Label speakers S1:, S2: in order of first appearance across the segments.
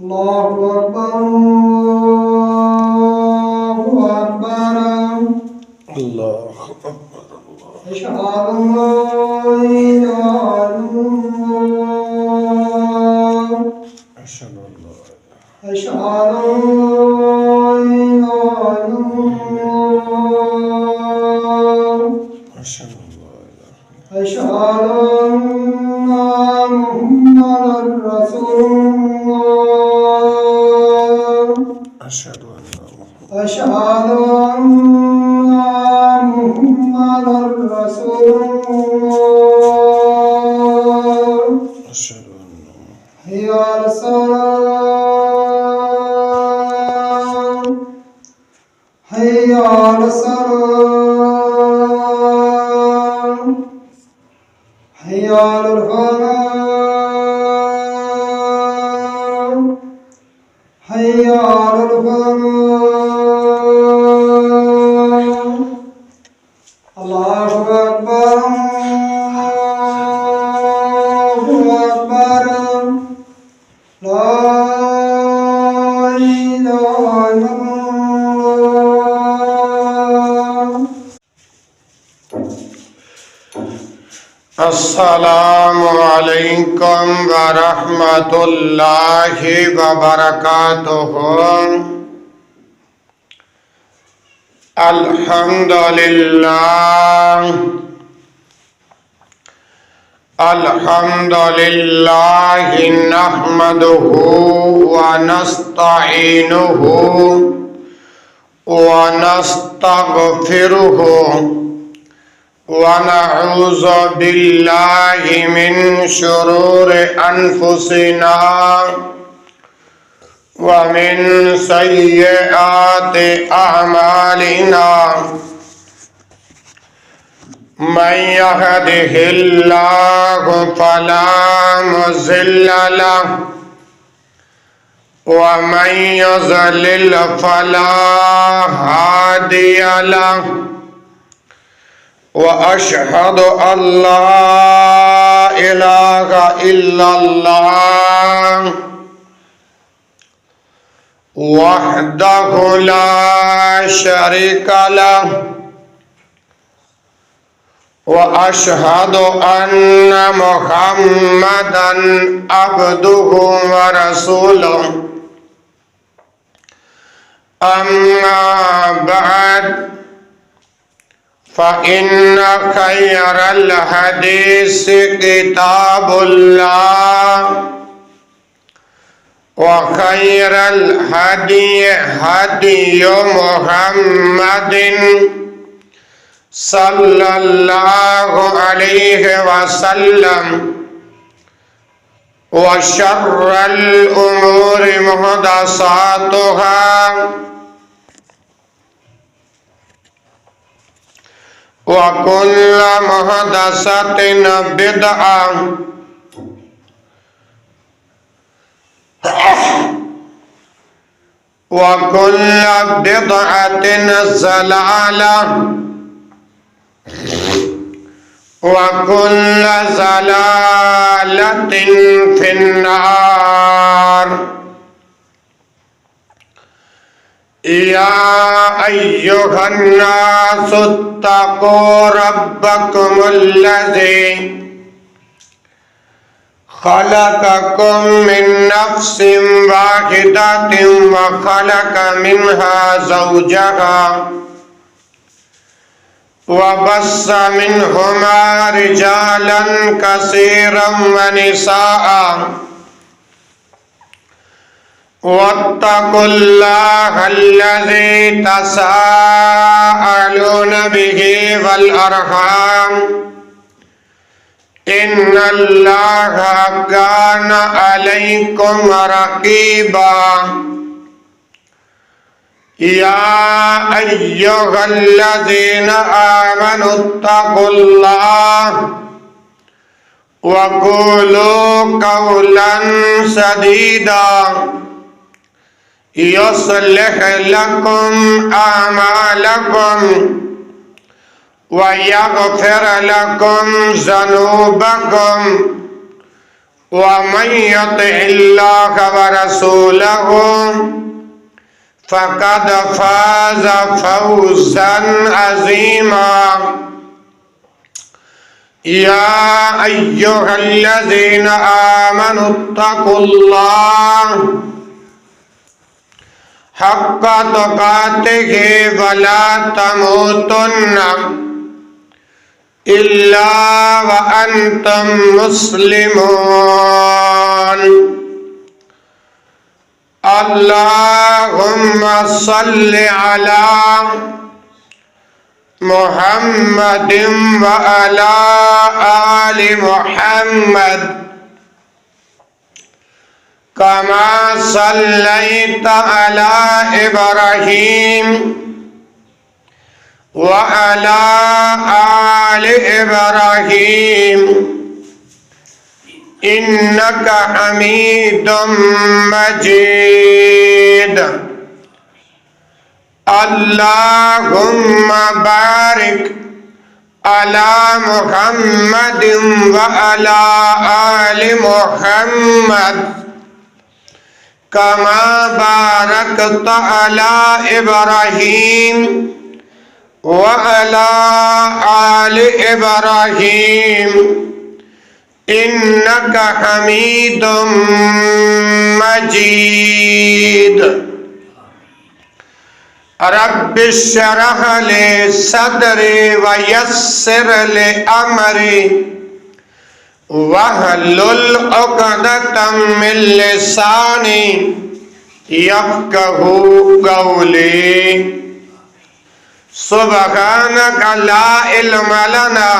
S1: الله أكبر الله أكبر
S2: الله أكبر
S1: أشهد أن لا إله إلا الله
S2: أشهد أن لا
S1: أشهد أن لا إله إلا الله
S2: أشهد أن لا إله
S1: أشهد أن محمدا رسول الله
S2: أشهد أن محمد
S1: أشهد أن محمدا رسول الله
S2: أشهد أن
S1: حي على الصلاة حي على الصلاة حي على الفلاح حي على الفلاح الله أكبر الله أكبر لا إله إلا الله.
S2: السلام علیکم ورحمۃ اللہ وبرکاتہ. الحمد للہ الحمد للہ نحمدہ ونستعینہ ونستغفرہ ونعوذ باللہ من شرور انفسنا ومن سیئات اعمالنا من يهده الله فلا مضل له ومن يضلل فلا هادي له وأشهد أن لا إله إلا الله وحده لا شريك له وأشهد أن محمدا عبده ورسوله. أما بعد فإن خير الحديث كتاب الله وخير الهدي هدي محمد صلى الله عليه وسلم وشر الأمور محدثاتها وكل محدثة بدعة وكل بدعة ضلالة وكل ضلالة في النار. يا أيها الناس اتقوا ربكم الذي خلقكم من نفس واحدة وخلق منها زوجها وبث منهما رجالا كثيرا ونساء واتقوا الله الذي تساءلون به والأرحام إن الله كان عليكم رقيبا. يا أيها الذين آمنوا اتقوا الله وقولوا قولا سديدا يصلح لكم أعمالكم ويغفر لكم ذنوبكم ومن يطع الله ورسوله فقد فاز فوزا عظيما. يا أيها الذين آمنوا اتقوا الله حق تقاته ولا تموتن إلا وأنتم مسلمون. اللهم صل على محمد وعلى آل محمد كما صليت على إبراهيم وعلى آل إبراهيم إنك حميد مجيد. اللهم بارك على محمد وعلى آل محمد كما باركت على إبراهيم وعلى آل إبراهيم إنك حميد مجيد. رب اشرح لي صدري ويسر لي أمري واحلل عقدة من لساني يفقهوا قولي. سبحانك لا علم لنا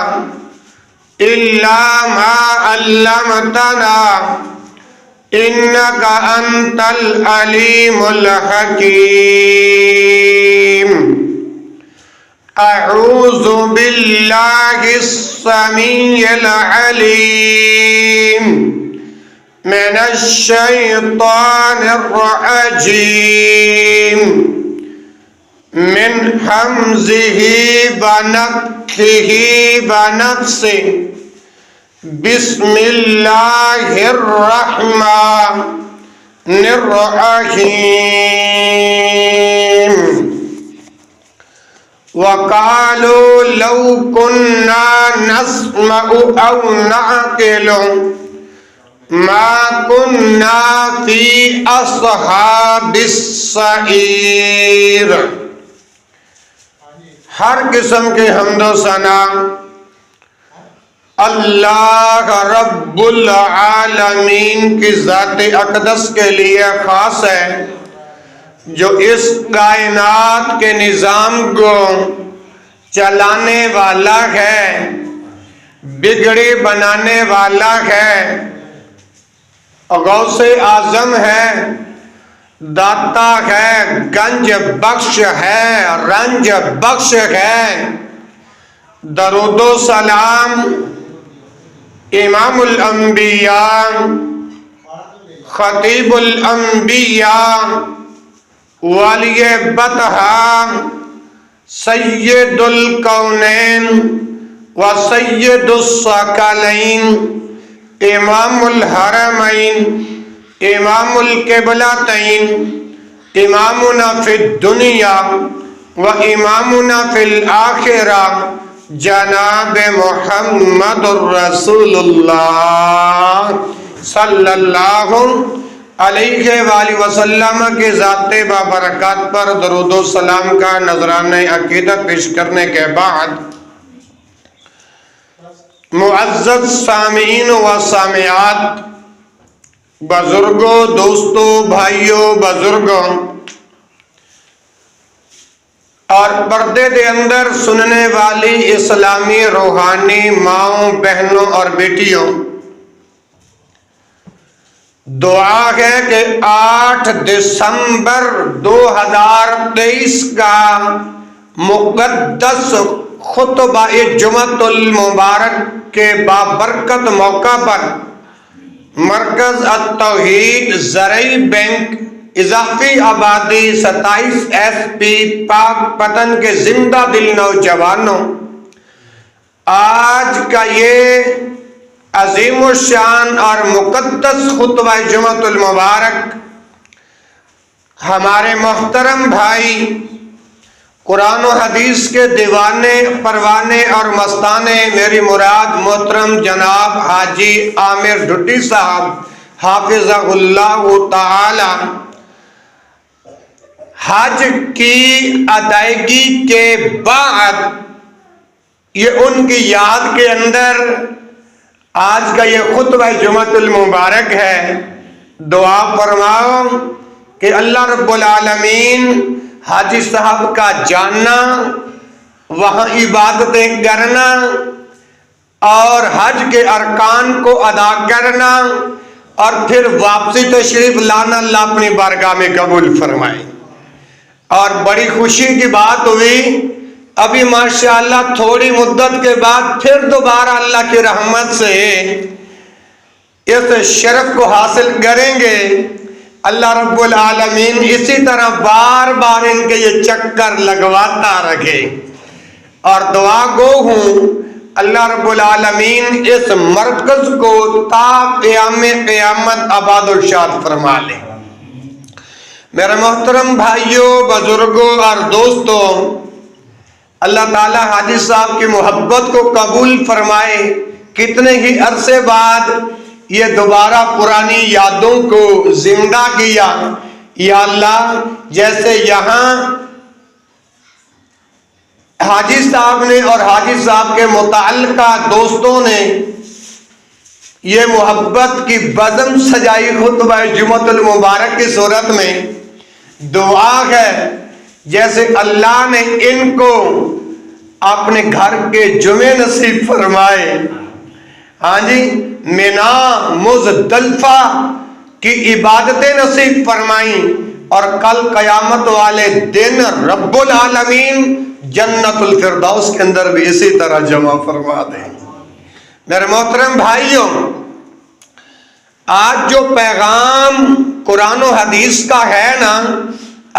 S2: إلا ما علمتنا إنك أنت العليم الحكيم. أعوذ بالله السميع العليم من الشيطان الرجيم من همزه ونفخه ونفسه. بسم الله الرحمن الرحيم. وقالوا لو كنا نسمع أو نعقل ما كنا في أصحاب السعير. ہر قسم کے حمد و ثنا اللہ رب العالمین کی ذات اقدس کے لیے خاص ہے، جو اس کائنات کے نظام کو چلانے والا ہے، بگڑی بنانے والا ہے، غوث اعظم ہے، داتا ہے، گنج بخش ہے، رنج بخش ہے. درود و سلام امام الانبیاء، خطیب الانبیاء، ولی بطحا، سید الکونین و سید الثقلین، امام الحرمین، امام القبلتین، امامنا فی الدنیا و امامنا فی الآخرہ، جناب محمد الرسول اللہ صلی اللہ علیہ وآلہ وسلم کے ذات بابرکات پر درود و سلام کا نذرانہ عقیدت پیش کرنے کے بعد، معزز سامعین و سامعات، بزرگوں، دوستوں، بھائیوں، بزرگوں اور پردے دے اندر سننے والی اسلامی روحانی ماؤں، بہنوں اور بیٹیوں، دعا ہے کہ 8 دسمبر 2023 کا مقدس خطبہ جمعۃ المبارک کے بابرکت موقع پر مرکز التوحید زرعی بینک اضافی آبادی 27 SP پاک پتن کے زندہ دل نوجوانوں، آج کا یہ عظیم الشان اور مقدس خطبہ جمعۃ المبارک ہمارے محترم بھائی قرآن و حدیث کے دیوانے پروانے اور مستانے میری مراد محترم جناب حاجی عامر ڈھٹی صاحب حافظہ اللہ تعالی حج کی ادائیگی کے بعد یہ ان کی یاد کے اندر آج کا یہ خطبہ جمعۃ المبارک ہے. دعا فرماؤ کہ اللہ رب العالمین حاجی صاحب کا جاننا، وہاں عبادتیں کرنا اور حج کے ارکان کو ادا کرنا اور پھر واپسی تشریف لانا اللہ اپنی بارگاہ میں قبول فرمائے. اور بڑی خوشی کی بات ہوئی، ابھی ماشاءاللہ تھوڑی مدت کے بعد پھر دوبارہ اللہ کی رحمت سے اس شرف کو حاصل کریں گے. اللہ رب العالمین اسی طرح بار بار ان کے یہ چکر لگواتا رکھے. اور دعا گو ہوں اللہ رب العالمین اس مرکز کو تا قیام قیامت آباد و شاد فرما لے. میرے محترم بھائیوں، بزرگوں اور دوستوں، اللہ تعالیٰ حاجی صاحب کی محبت کو قبول فرمائے. کتنے ہی عرصے بعد یہ دوبارہ پرانی یادوں کو زندہ کیا. یا اللہ، جیسے یہاں حاجی صاحب نے اور حاجی صاحب کے متعلقہ دوستوں نے یہ محبت کی بزم سجائی خطبہ جمعۃ المبارک کی صورت میں، دعا ہے جیسے اللہ نے ان کو اپنے گھر کے جمعے نصیب فرمائے. ہاں جی، مینا مزدلفہ کی عبادتیں نصیب فرمائیں اور کل قیامت والے دن رب العالمین جنت الفردوس کے اندر بھی اسی طرح جمع فرما دیں. میرے محترم بھائیوں، آج جو پیغام قرآن و حدیث کا ہے نا،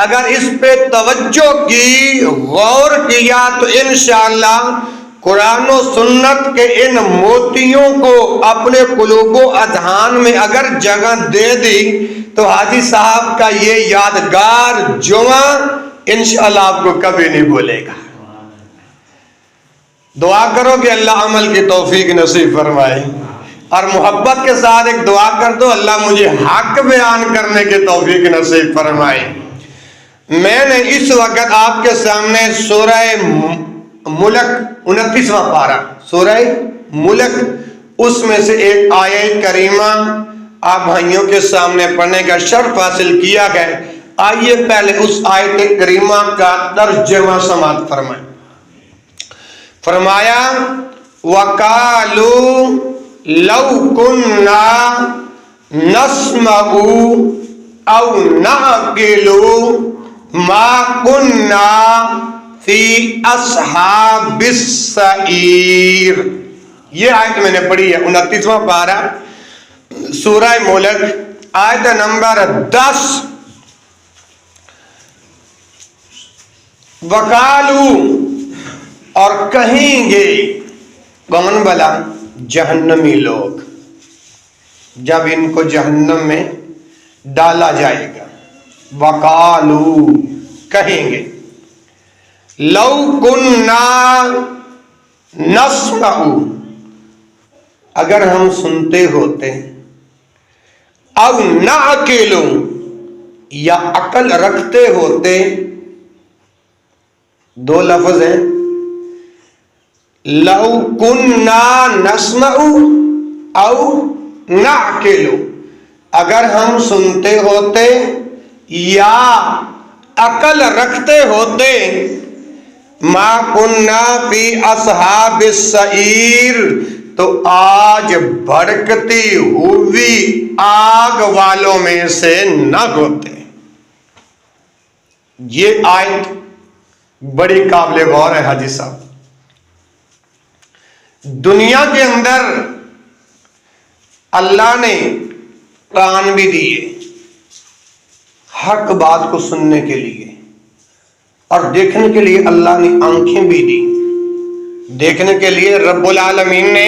S2: اگر اس پہ توجہ کی، غور کیا تو انشاءاللہ قرآن و سنت کے ان موتیوں کو اپنے قلوب و اذہان میں اگر جگہ دے دی تو حاجی صاحب کا یہ یادگار جمعہ انشاءاللہ آپ کو کبھی نہیں بھولے گا. دعا کرو کہ اللہ عمل کی توفیق نصیب فرمائے. اور محبت کے ساتھ ایک دعا کر دو، اللہ مجھے حق بیان کرنے کی توفیق نصیب فرمائے. میں نے اس وقت آپ کے سامنے سورہ ملک 29واں پارہ سورہ ملک اس میں سے ایک آیت کریمہ آپ بھائیوں کے سامنے پڑھنے کا شرف حاصل کیا ہے. آئیے پہلے اس آیت کریمہ کا ترجمہ سماعت فرمائیں. فرمایا وَقَالُوا لَوْ كُنَّا نَسْمَعُ أَوْ نَعْقِلُ مَا كُنَّا فِي أَصْحَابِ السَّعِيرِ. یہ آیت میں نے پڑھی ہے 29واں پارہ سورہ ملک آیت نمبر 10. وَقَالُوا، اور کہیں گے، کون بلا؟ جہنمی لوگ، جب ان کو جہنم میں ڈالا جائے گا. وَقَالُوا، کہیں گے، لَوْ كُنَّا نَسْمَعُ، اگر ہم سنتے ہوتے، اَوْ نَعْقِلُ، یا عقل رکھتے ہوتے. دو لفظ ہیں، لَوْ كُنَّا نَسْمَعُ اَوْ نَعْقِلُ، اگر ہم سنتے ہوتے یا عقل رکھتے ہوتے. ما کننا فی اصحاب السعیر، تو آج بھڑکتی ہوئی آگ والوں میں سے نہ ہوتے. یہ آیت بڑی قابل غور ہے حاجی صاحب. دنیا کے اندر اللہ نے کان بھی دیے حق بات کو سننے کے لیے، اور دیکھنے کے لیے اللہ نے آنکھیں بھی دی. دیکھنے کے لیے رب العالمین نے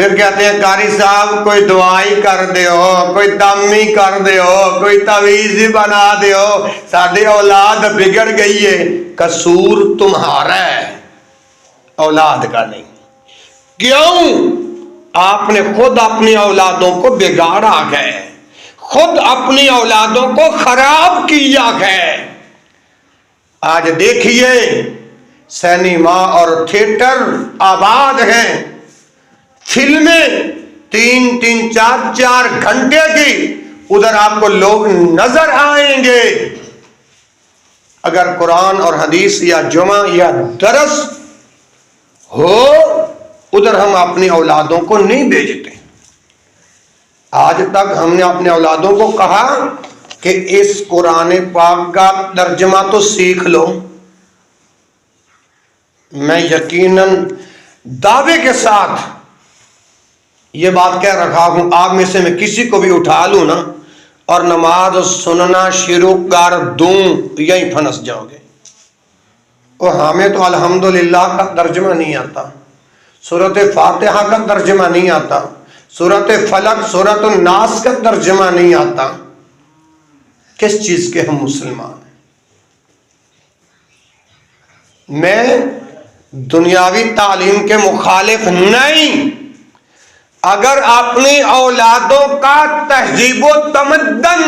S2: پھر کہتے ہیں قاری صاحب کوئی دعائی کر دیو، کوئی دمی کر دیو، کوئی تعویذ ہی بنا دیو، ساری اولاد بگڑ گئی ہے۔ قصور تمہارا ہے، اولاد کا نہیں۔ کیوں؟ آپ نے خود اپنی اولادوں کو بگاڑا ہے، خود اپنی اولادوں کو خراب کیا ہے۔ آج دیکھیے سینما اور تھیٹر آباد ہیں، فلمیں 3-3 4-4 گھنٹے کی، ادھر آپ کو لوگ نظر آئیں گے۔ اگر قرآن اور حدیث یا جمعہ یا درس ہو، ادھر ہم اپنی اولادوں کو نہیں بھیجتے۔ آج تک ہم نے اپنے اولادوں کو کہا کہ اس قرآن پاک کا ترجمہ تو سیکھ لو۔ میں یقیناً دعوے کے ساتھ یہ بات کہہ رکھا ہوں، آپ میں سے میں کسی کو بھی اٹھا لوں نا اور نماز سننا شروع کر دوں، یہیں پھنس جاؤ گے۔ اور ہمیں تو الحمدللہ کا ترجمہ نہیں آتا، سورۃ فاتحہ کا ترجمہ نہیں آتا، سورۃ فلق سورۃ الناس کا ترجمہ نہیں آتا۔ کس چیز کے ہم مسلمان ہیں؟ میں دنیاوی تعلیم کے مخالف نہیں، اگر اپنی اولادوں کا تہذیب و تمدن،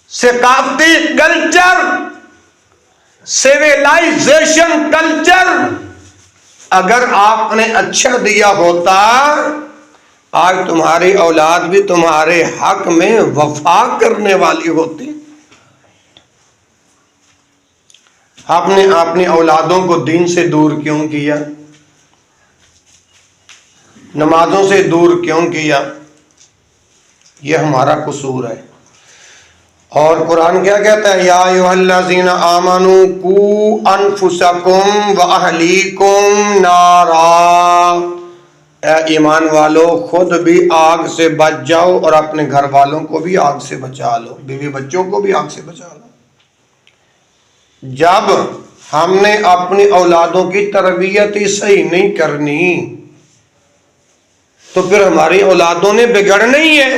S2: ثقافتی کلچر، سیویلائزیشن کلچر اگر آپ نے اچھا دیا ہوتا، آج تمہاری اولاد بھی تمہارے حق میں وفا کرنے والی ہوتی۔ آپ نے اپنی اولادوں کو دین سے دور کیوں کیا؟ نمازوں سے دور کیوں کیا؟ یہ ہمارا قصور ہے۔ اور قرآن کیا کہتا ہے؟ یا ایھا الذین آمنوا قوا انفسکم واہلیکم نارا، اے ایمان والو خود بھی آگ سے بچ جاؤ اور اپنے گھر والوں کو بھی آگ سے بچا لو، بیوی بچوں کو بھی آگ سے بچا لو۔ جب ہم نے اپنی اولادوں کی تربیت ہی صحیح نہیں کرنی تو پھر ہماری اولادوں نے بگڑنا ہی ہے۔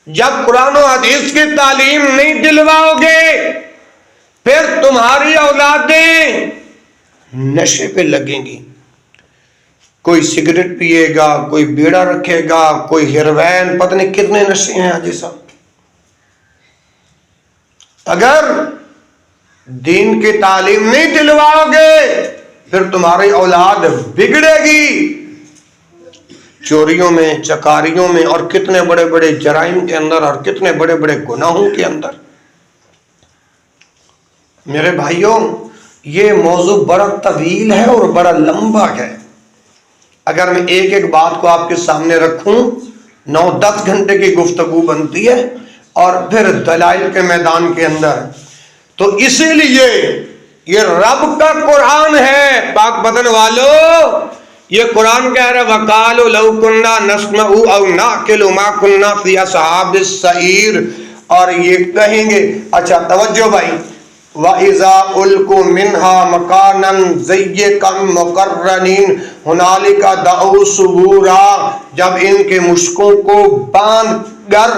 S2: جب قرآن و حدیث کی تعلیم نہیں دلواؤ گے، پھر تمہاری اولادیں نشے پہ لگیں گی۔ کوئی سگریٹ پیے گا، کوئی بیڑا رکھے گا، کوئی ہیروین، پتہ نہیں کتنے نشے ہیں حاجی صاحب۔ اگر دین کی تعلیم نہیں دلواؤ گے، پھر تمہاری اولاد بگڑے گی، چوریوں میں، چکاریوں میں، اور کتنے بڑے بڑے جرائم کے اندر، اور کتنے بڑے بڑے گناہوں کے اندر۔ میرے بھائیوں، یہ موضوع بڑا طویل ہے اور بڑا لمبا ہے۔ اگر میں ایک ایک بات کو آپ کے سامنے رکھوں 9-10 گھنٹے کی گفتگو بنتی ہے، اور پھر دلائل کے میدان کے اندر۔ تو اسی لیے یہ رب کا قرآن ہے۔ پاک بدن والو، یہ قرآن کہہ رہا ہے وَقَالُوا لَوْ كُنَّا نَسْمَعُ أَوْ نَعْقِلُ مَا كُنَّا فِي أَصْحَابِ السَّعِيرِ، اور یہ کہیں گے، اچھا توجہ بھائی، وَإِذَا أُلْقُوا مِنْهَا مَكَانًا ضَيِّقًا مُقَرَّنِينَ هُنَالِكَ دَعَوْا ثُبُورًا، جب ان کے مشکوں کو باندھ کر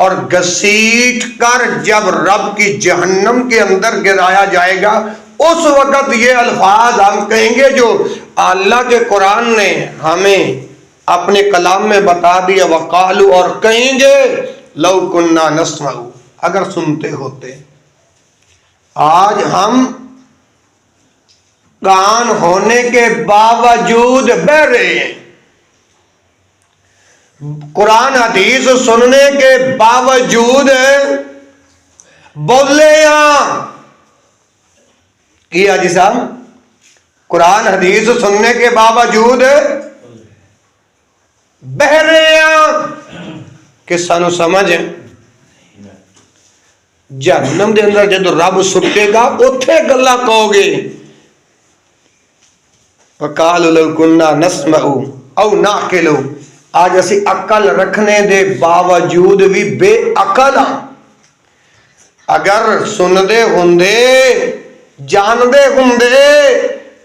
S2: اور گھسیٹ کر جب رب کی جہنم کے اندر گرایا جائے گا، اس وقت یہ الفاظ ہم کہیں گے جو اللہ کے قرآن نے ہمیں اپنے کلام میں بتا دیا۔ وقالو، اور کہیں گے لو کننا نسمع، اگر سنتے ہوتے۔ آج ہم کان ہونے کے باوجود بہرے ہیں، قرآن حدیث سننے کے باوجود بولے ہیں کیا جی صاحب، قرآن حدیث سننے کے باوجود بہرے ہیں کہ سانو سمجھ جہنم دے اندر جدو رب سٹے گا اتھے گلا کہو گے وَقَالُوا لَوْ كُنَّا نَسْمَعُ أَوْ نَعْقِلُ۔ آج اسی عقل رکھنے دے باوجود بھی بے عقل ہاں۔ اگر سن دے ہندے، جان دے ہندے،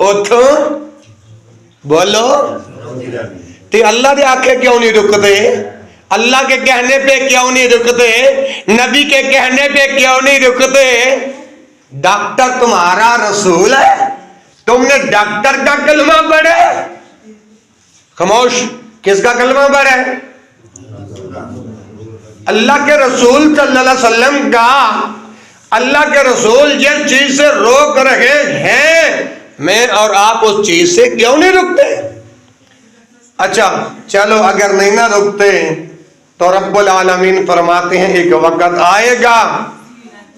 S2: اتوں بولو تے اللہ دے آکھے کیوں نہیں رکتے؟ اللہ کے کہنے پہ کیوں نہیں رکتے؟ نبی کے کہنے پہ کیوں نہیں رکتے؟ ڈاکٹر تمہارا رسول ہے، تم نے ڈاکٹر کا کلمہ پڑھا ہے؟ خاموش، کس کا کلمہ پڑھا ہے؟ اللہ کے رسول صلی اللہ علیہ وسلم کا۔ اللہ کے رسول جس چیز سے روک رہے ہیں، میں اور آپ اس چیز سے کیوں نہیں رکتے؟ اچھا چلو، اگر نہیں نہ رکتے تو رب العالمین فرماتے ہیں ایک وقت آئے گا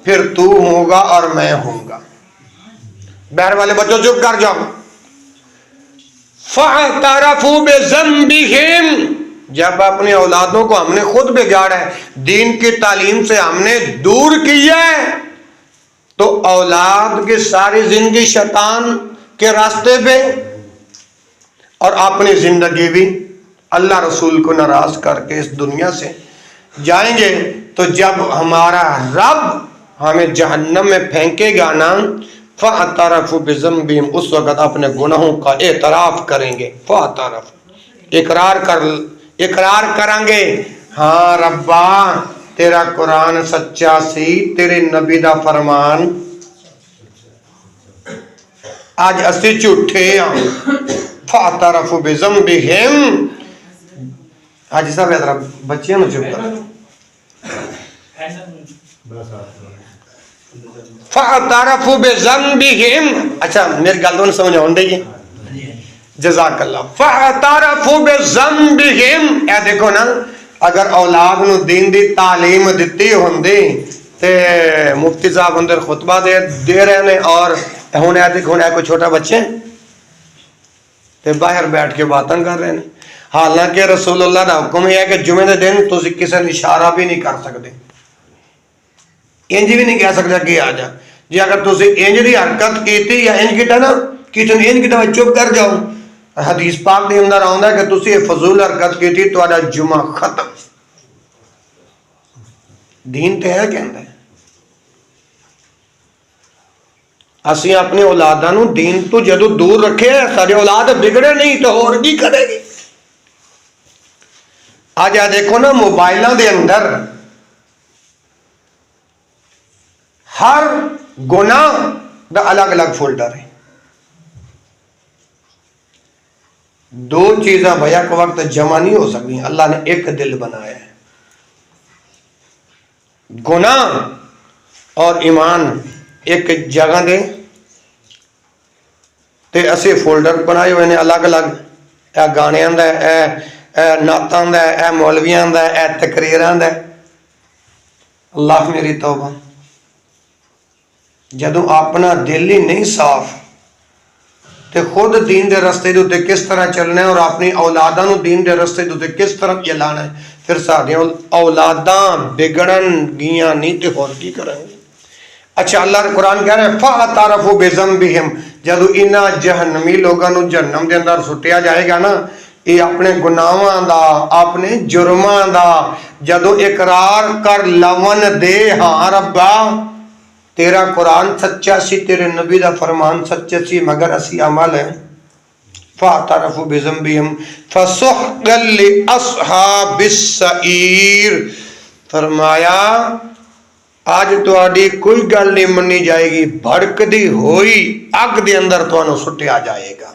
S2: پھر تو ہوگا اور میں ہوں گا۔ بہر والے بچوں چپ کر جاؤ۔ فَاعْتَرَفُوا بِذَنبِهِمْ، جب اپنی اولادوں کو ہم نے خود بگاڑا ہے، دین کی تعلیم سے ہم نے دور کیا ہے، تو اولاد کی ساری زندگی شیطان کے راستے پہ، اور اپنی زندگی بھی اللہ رسول کو ناراض کر کے اس دنیا سے جائیں گے۔ تو جب ہمارا رب ہمیں جہنم میں پھینکے گا نا، فَاعْتَرَفُوا بِذَنبِهِمْ، اس وقت اپنے گناہوں کا اعتراف کریں گے۔ فَاعْتَرَفُوا، اقرار کریں گے، ہاں ربا تیرا قرآن سچا سی، تیرے نبی دا فرمان آج اسی جھوٹے ہاں۔ فَاعْتَرَفُوا بِذَنبِهِمْ، حاجی صاحب ادھر بچیاں نو چپ کرو۔ فَاعْتَرَفُوا بِذَنبِهِمْ، اچھا میری گل تو سمجھ آن دئی ہے؟ جزاک اللہ۔ فَاعْتَرَفُوا بِذَنبِهِمْ، اے دیکھو نا، اگر اولاد نو دین دی تعلیم دیتی ہوندی تے مفتی صاحب اندر خطبہ دے رہے ہیں، اور ہن اے دیکھو نا کوئی چھوٹا بچے تے باہر بیٹھ کے باتاں کر رہے ہیں، حالانکہ رسول اللہ کا حکم یہ ہے کہ جمعے دے دن تسی کسی نے اشارہ بھی نہیں کر سکتے، انج بھی نہیں کہہ سکتے کہ آ جا، جی اگر تسی انج دی حرکت کیتی یا انج کیتا نا کیٹن انج کیتا چپ کر جاؤ، حدیث پاک دے اندر آندا ہے کہ تسی فضول حرکت کیتی تہاڈا جمعہ ختم۔ دین تے ہے کہ اندر اسی اپنی اولاداں نو دین تو جدو دور رکھے، ساری اولاد بگڑے نہیں تو اور کی کرے گی؟ آج دیکھو نا موبائلوں دے اندر ہر گناہ دا الگ الگ فولڈر ہے۔ دو چیزاں بھیا کو وقت جمع نہیں ہو سکتی، اللہ نے ایک دل بنایا ہے۔ گناہ اور ایمان ایک جگہ دے تے اسی فولڈر بنائے ہوئے نے الگ الگ، اے گانے دا ہے، اے نعتاں دا ہے، اے مولویاں دا ہے، اے تقریراں دا ہے۔ اللہ میری توبہ، جدوں اپنا دل ہی نہیں صاف تے خود دین دے رستے دے کس طرح چلنا ہے اور اپنی اولاداں نو دین دے رستے دے کس طرح چلانا ہے، پھر ساڈیاں اولاداں بگڑن گیاں نہیں تے ہور کی کرن گے۔ اچھا اللہ قرآن کہہ رہے ہیں فَاعْتَرَفُوا بِذَنبِهِمْ، جدو انہاں جہنمی لوگاں نو جہنم دے اندر سٹیا جائے گا نا، یہ اپنے گناہاں دا اپنے جرماں دا جدو اقرار کر لون دے، ہاں ربا تیرا قرآن سچا سی، تیرے نبی دا فرمان سچا سی، مگر اسی عمل ہیں۔ فَاعْتَرَفُوا بِذَنبِهِمْ فَسُحْقًا لِأَصْحَابِ السَّعِيرِ، فرمایا آج تہاڈی کوئی گل نہیں منی جائے گی، بھڑکدی ہوئی اگ دے اندر تانوں سٹیا جائے گا۔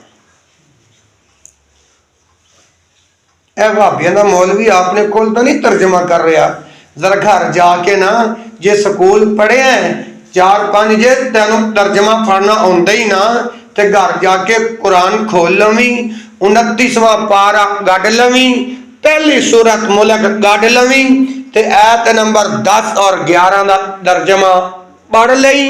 S2: اے بھابیاں دا مولوی آپ نے کول تو نہیں ترجمہ کر رہا، ذرا گھر جا کے نا جے سکول پڑھے ہیں 4-5 جے تینوں ترجمہ پڑھنا آندا ہی نا تے گھر جا کے قرآن کھول لویں، 29واں پارہ گڈ لویں، پہلی سورت ملک گڈ لویں تے آیت نمبر 10 اور 11 دا ترجمہ پڑھ لئی،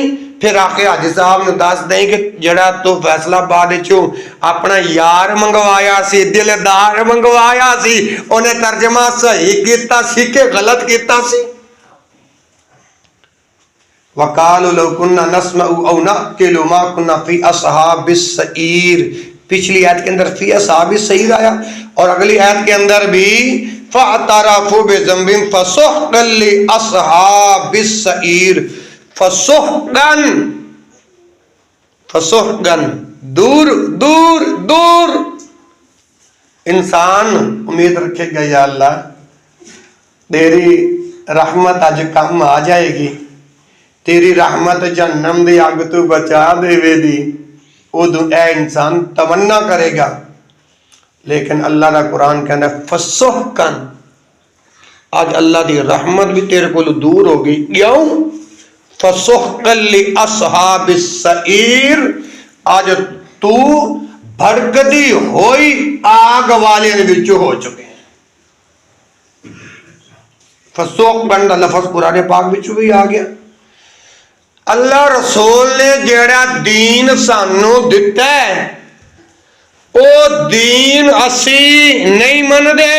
S2: پھر آخر حاجی صاحب نے دس دیں کہ جڑا تو فیصلہ آباد چوں اپنا یار منگوایا سی، دلدار منگوایا سی، انہیں ترجمہ صحیح کیتا سی کہ غلط کیتا سی؟ وَقَالُوا لَوْ كُنَّا نَسْمَعُ أَوْ نَعْقِلُ مَا كُنَّا فِي أَصْحَابِ السَّعِيرِ، پچھلی آیت کے اندر فی اصحاب السعیر آیا، اور اگلی آیت کے اندر بھی فَاعْتَرَفُوا بِذَنبِهِمْ فَسُحْقًا لِأَصْحَابِ السَّعِيرِ، فَسُحْقًا دور دور دور انسان امید رکھے گا یا اللہ تیری رحمت اج کم آ جائے گی، تیری رحمت جہنم دی اگ تو بچا دے وے دی، ادو اے انسان تمنا کرے گا۔ لیکن اللہ کا قرآن کہنا ہے فسحقن، آج اللہ دی رحمت بھی تیرے کو دور ہوگی، کیوں؟ فسحقن لاصحاب السعیر، آج تو بھڑکتی ہوئی آگ والے وچوں ہو چکے ہیں۔ فسحقن کا لفظ قرآن پاک وچوں بھی آ گیا۔ اللہ رسول نے جیڑا دین سانو دتا ہے او دین اسی نہیں من دے،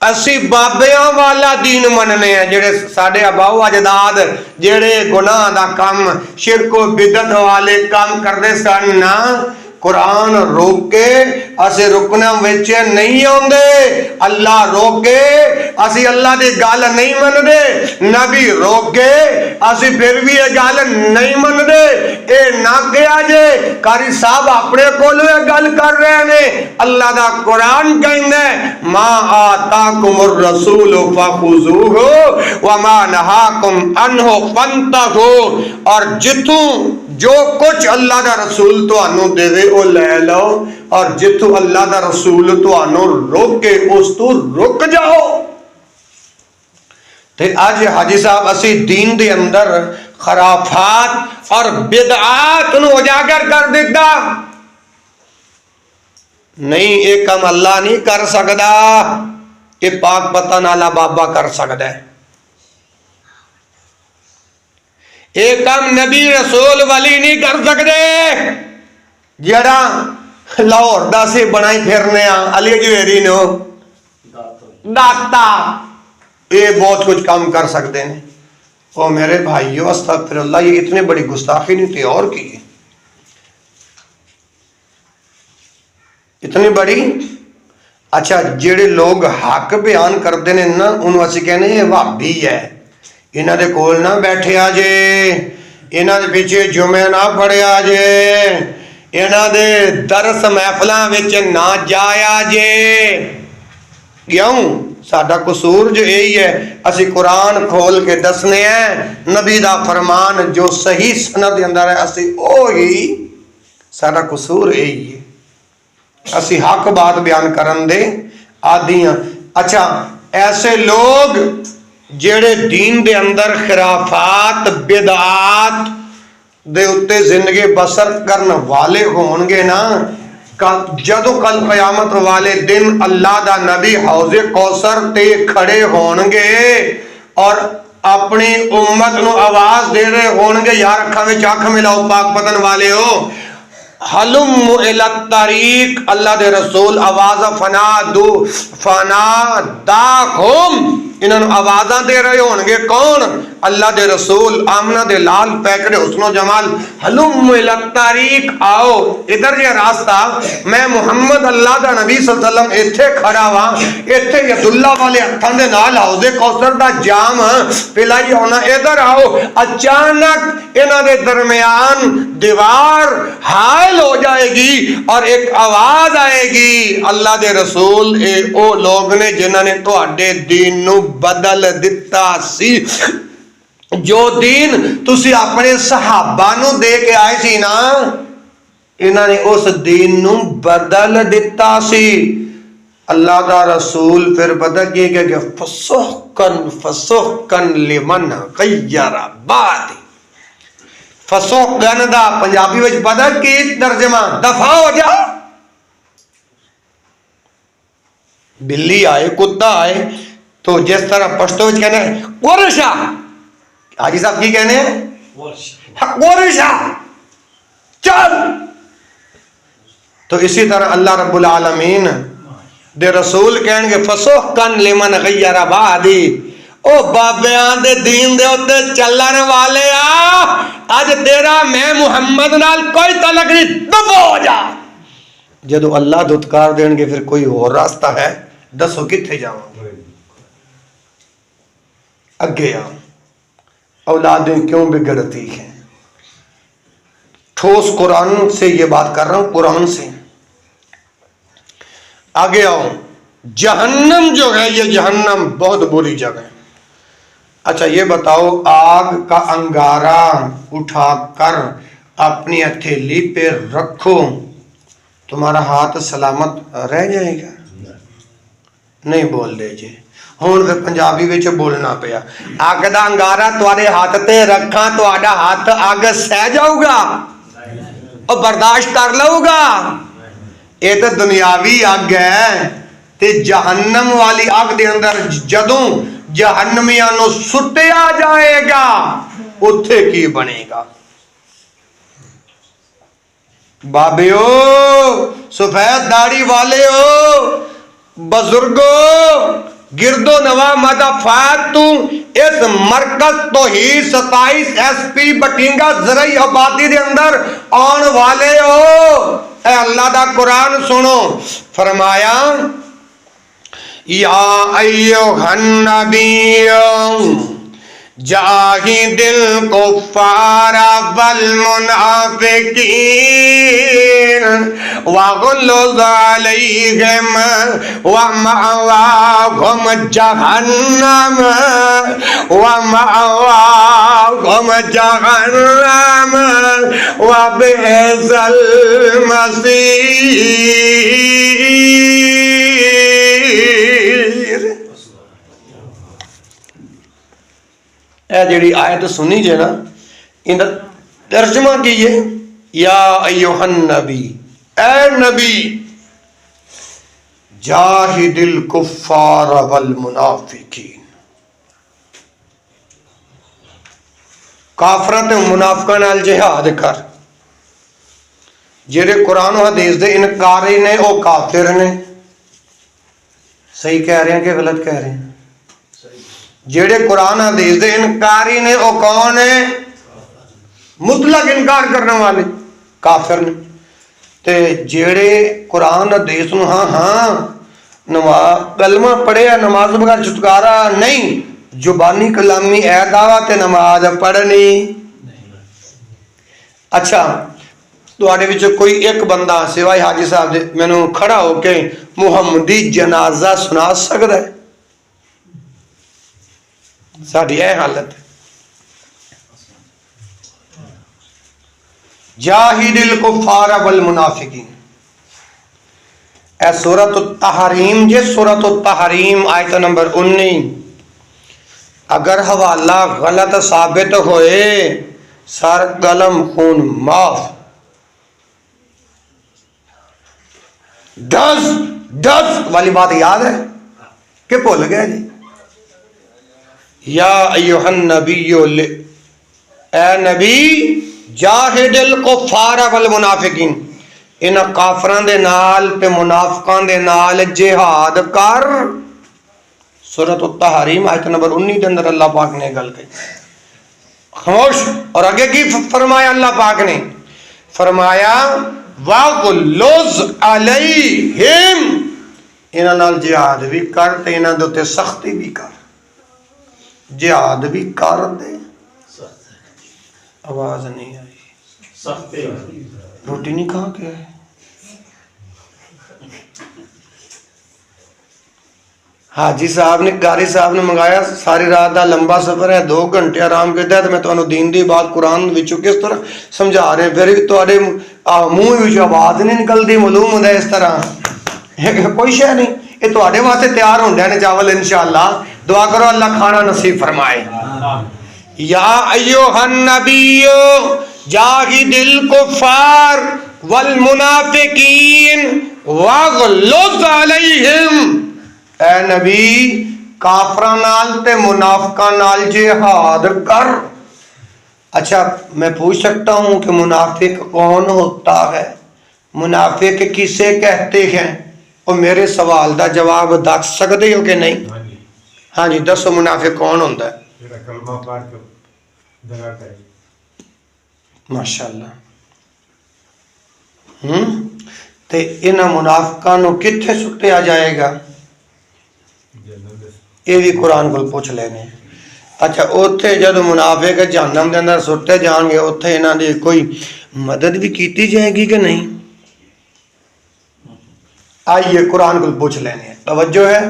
S2: اسی بابیاں والا دین مننے ہیں، جڑے ساڈے اباؤ اجداد جڑے گناہ دا کام شرک و بدعت والے کام کردے سن نا، قرآن روکے اسی رکنا وچ نہیں آندے، اللہ روکے اسی اللہ دی گل نہیں من دے، نبی روکے اسی پھر بھی یہ گل نہیں من دے۔ اے نہ کیا جے قاری صاحب اپنے کولو یہ گل کر رہے ہیں، اللہ دا قرآن کہندا ہے ما آتاکم الرسول فخذوہ وما نہاکم عنہ فانتہوا، اور جتوں جو کچھ اللہ دا رسول تو انو دے دے او لے لو، اور جتوں اللہ دا رسول تو انو روکے اس تو رک جاؤ۔ تے آج حاجی صاحب اسی دین دے اندر خرافات اور بدعات نو اجاگر کر دیتا، نہیں یہ کام اللہ نہیں کر سکتا، یہ پاک پتن والا بابا کر سکتا ہے، یہ کام نبی رسول ولی نہیں کر سکتے، جڑا لاہور دا سے بنائی پھرنے علی جویری نو داتا، یہ بہت کچھ کام کر سکتے ہیں۔ او میرے بھائیو استغفر اللہ، یہ اتنے بڑی گستاخی نہیں تھی اور کی اتنی بڑی۔ اچھا جڑے لوگ حق بیان کرتے ہیں نا انہوں اسی کہنے یہ وہابی ہے، انہاں دے کول نہ بیٹھے آجے، انہاں دے پیچھے جمعہ نہ پڑھے آجے، انہاں دے درس محفلاں وچ نہ جایا جے، کیوں؟ ساڈا قصور جو یہی ہے، اسی قرآن کھول کے دسنے ہیں نبی دا فرمان جو صحیح سند دے اندر ہے اسی اوہی، ساڈا قصور یہی ہے، اسی حق بات بیان کرن دے عادیاں۔ اچھا ایسے لوگ جڑے دین دے اندر خرافات بدعات دے اتے زندگی بسر کرن والے ہون گے نا، جدو کل قیامت والے دن اللہ دا نبی حوض کوثر تے کھڑے ہون گے اور اپنی امت نو آواز دے رہے ہون گے، یار اکھاں وچ اکھ ملاؤ پاک پتن والے ہو، حلم الی الطریق، اللہ دے رسول آواز فناداہم، انہوں نے آوازاں دے رہے ہون گے، کون؟ اللہ دے رسول آمنہ دے لال پیکڑے حسن و جمال، حلم الی الطریق، آؤ ادھر یہ راستہ، میں محمد اللہ دا نبی صلی اللہ علیہ وسلم ایتھے کھڑا ہوا، ایتھے ید اللہ والے ہتھاں دے نال حوض کوثر دا جام پلائی ہونا، ادھر آؤ۔ اچانک انہاں دے درمیان دیوار حائل ہو جائے گی اور ایک آواز آئے گی، اللہ دے رسول اے او لوگ نے جنہاں نے تواڈے دین نو بدل دتا سی، جو دین تسی اپنے صحابہ نو دے کے آئے سی نا، انہاں نے اس دین نو بدل دتا سی۔ اللہ دا رسول پھر بدل کیے کہ فسحقن لمن غیر بعدی، فسحقن دا پنجابی وچ بدل کی ترجمہ دفع ہو جا، بلی آئے کتا آئے تو جس طرح پشتو وچ کہنے ہیں قرشا، حاجی صاحب کی کہنے ہیں قرشا چل، تو اسی طرح اللہ رب العالمین دے رسول کہیں گے فسحقن لمن غیر بعدی، او بابیاں دے دین دے ہوتے چلن والے آج تیرا میں محمد نال کوئی تعلق نہیں، دفع ہو جا۔ جدو اللہ دھتکار دیں گے پھر کوئی اور راستہ ہے، دسو کتھے جاؤں گے؟ اگے آؤں، اولادیں کیوں بگڑتی ہیں، ٹھوس قرآن سے یہ بات کر رہا ہوں، قرآن سے۔ آگے آؤ، جہنم جو ہے یہ جہنم بہت بری جگہ ہے۔ اچھا یہ بتاؤ، آگ کا انگارہ اٹھا کر اپنی ہتھیلی پہ رکھو، تمہارا ہاتھ سلامت رہ جائے گا؟ نہیں بول دے جی، ہوں پھر پنجابی وچ بولنا پیا، اگ دا انگارہ تواڈے ہاتھ تے رکھاں، تواڈا ہاتھ اگ سہ جاؤ گا اور برداشت کر لو گا؟ یہ تو دنیاوی اگ ہے، تے جہنم والی اگ دے اندر جدوں جہنمیاں نو سٹیا جائے گا اتھے کی بنے گا؟ بابیو، سفید داڑھی والے ہو، بزرگو، گرد و نواح مدافعات تو اس مرکز توحید 27 SP بٹینگا زرعی آبادی دے اندر آن والے ہو، اے اللہ دا قرآن سنو، فرمایا یا ایھا النبی جاہد الکفار والمنافقین واغلظ علیہم ومأواہم جہنم وبئس المصیر۔ اے جڑی آیت سنی جے نا، ان ترجمہ کیجئے، یا ایھا النبی، اے نبی، جاہد الکفار والمنافقین، کافراں تے منافقاں نال جہاد کر۔ جڑے قرآن و حدیث دے انکاری نے او کافر نے، صحیح کہہ رہے ہیں کہ غلط کہہ رہے ہیں؟ جڑے قرآن حدیث دے انکاری نے او کون ہیں؟ مطلق انکار کرنے والے کافر نے۔ تے جڑے قرآن حدیث نو ہاں نماز کلمہ پڑھیا، نماز بغیر چھٹکارا نہیں، زبانی کلامی اے دعویٰ تے نماز پڑھنی۔ اچھا تواڈے وچ کوئی ایک بندہ سوائے حاجی صاحب دے مینوں کھڑا ہو کے محمدی جنازہ سنا سکدا ہے؟ ساڈی اے حالت، جاہد الکفار والمنافقین۔ اے سورۃ التحریم جے، سورۃ التحریم آیت نمبر 19۔ اگر حوالہ غلط ثابت ہوئے سر قلم خون معاف۔ ڈز والی بات یاد ہے کہ بھول گئے جی؟ یا ایھا النبی، اے نبی، جاہد الکفار والمنافقین، ان کافران دے نال تے منافقان دے نال جہاد کر۔ سورۃ التحریم آیت نمبر 19 دے اندر اللہ پاک نے گل کہی۔ خاموش، اور آگے کی فرمایا اللہ پاک نے؟ فرمایا وَغْلُظْ عَلَيْهِمْ، انہاں نال جہاد بھی کر تے انہاں دے تے سختی بھی کر، جہاد بھی کر دے۔ آواز نہیں آئی، روٹی نہیں کھا کے آئے؟ حاجی صاحب نے، قاری صاحب نے منگایا، ساری رات دا لمبا سفر ہے، 2 گھنٹے آرام کیتا ہے، تو میں تانوں دین دی بات قرآن وچوں کس طرح سمجھا رہے ہیں، پھر تواڈے منہ وچ آواز نہیں نکلدی، معلوم ہوندا اس طرح کوئی شے نہیں۔ یہ تواڈے واسطے تیار ہوندے نے چاول انشاءاللہ، دعا کرو اللہ کھانا نصیب فرمائے۔ یا ایھا النبی جاہد الکفار والمنافقین واغلظ علیہم، اے نبی کافراں نال تے منافقاں نال جہاد کر۔ اچھا میں پوچھ سکتا ہوں کہ منافق کون ہوتا ہے؟ منافق کسے کہتے ہیں؟ اور میرے سوال دا جواب دس سکتے ہو کہ نہیں؟ ہاں جی دسو، منافق کون ہوتا ہے؟ ماشاءاللہ۔ تے انہاں منافقاں نو کتھے سٹیا جائے گا؟ یہ بھی قرآن کو پوچھ لینے۔ اچھا اوتھے جدو منافق جہنم دے اندر سٹے جان گے، اوتھے انہاں دی کوئی مدد بھی کیتی جائے گی کہ نہیں؟ آئیے قرآن کو پوچھ لینے، توجہ ہے۔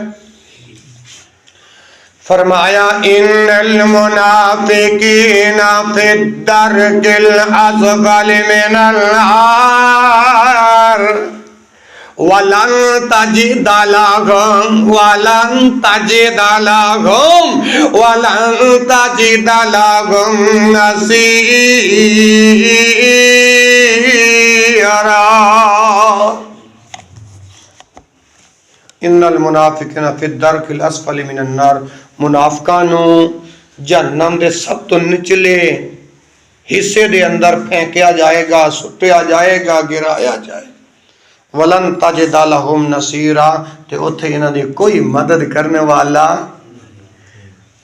S2: فرمایا ان المنافقین فی الدرک الاسفل من النار ولن تجد لهم نصیرا۔ ان المنافقین فی الدرک الاسفل من النار، منافقانوں جہنم دے سب تو نچلے حصے دے اندر پھینکیا جائے گا، سٹیا جائے گا، گرایا جائے گا۔ ولن تجد لهم نصیرا، تے اتھے انہاں دی کوئی مدد کرنے والا،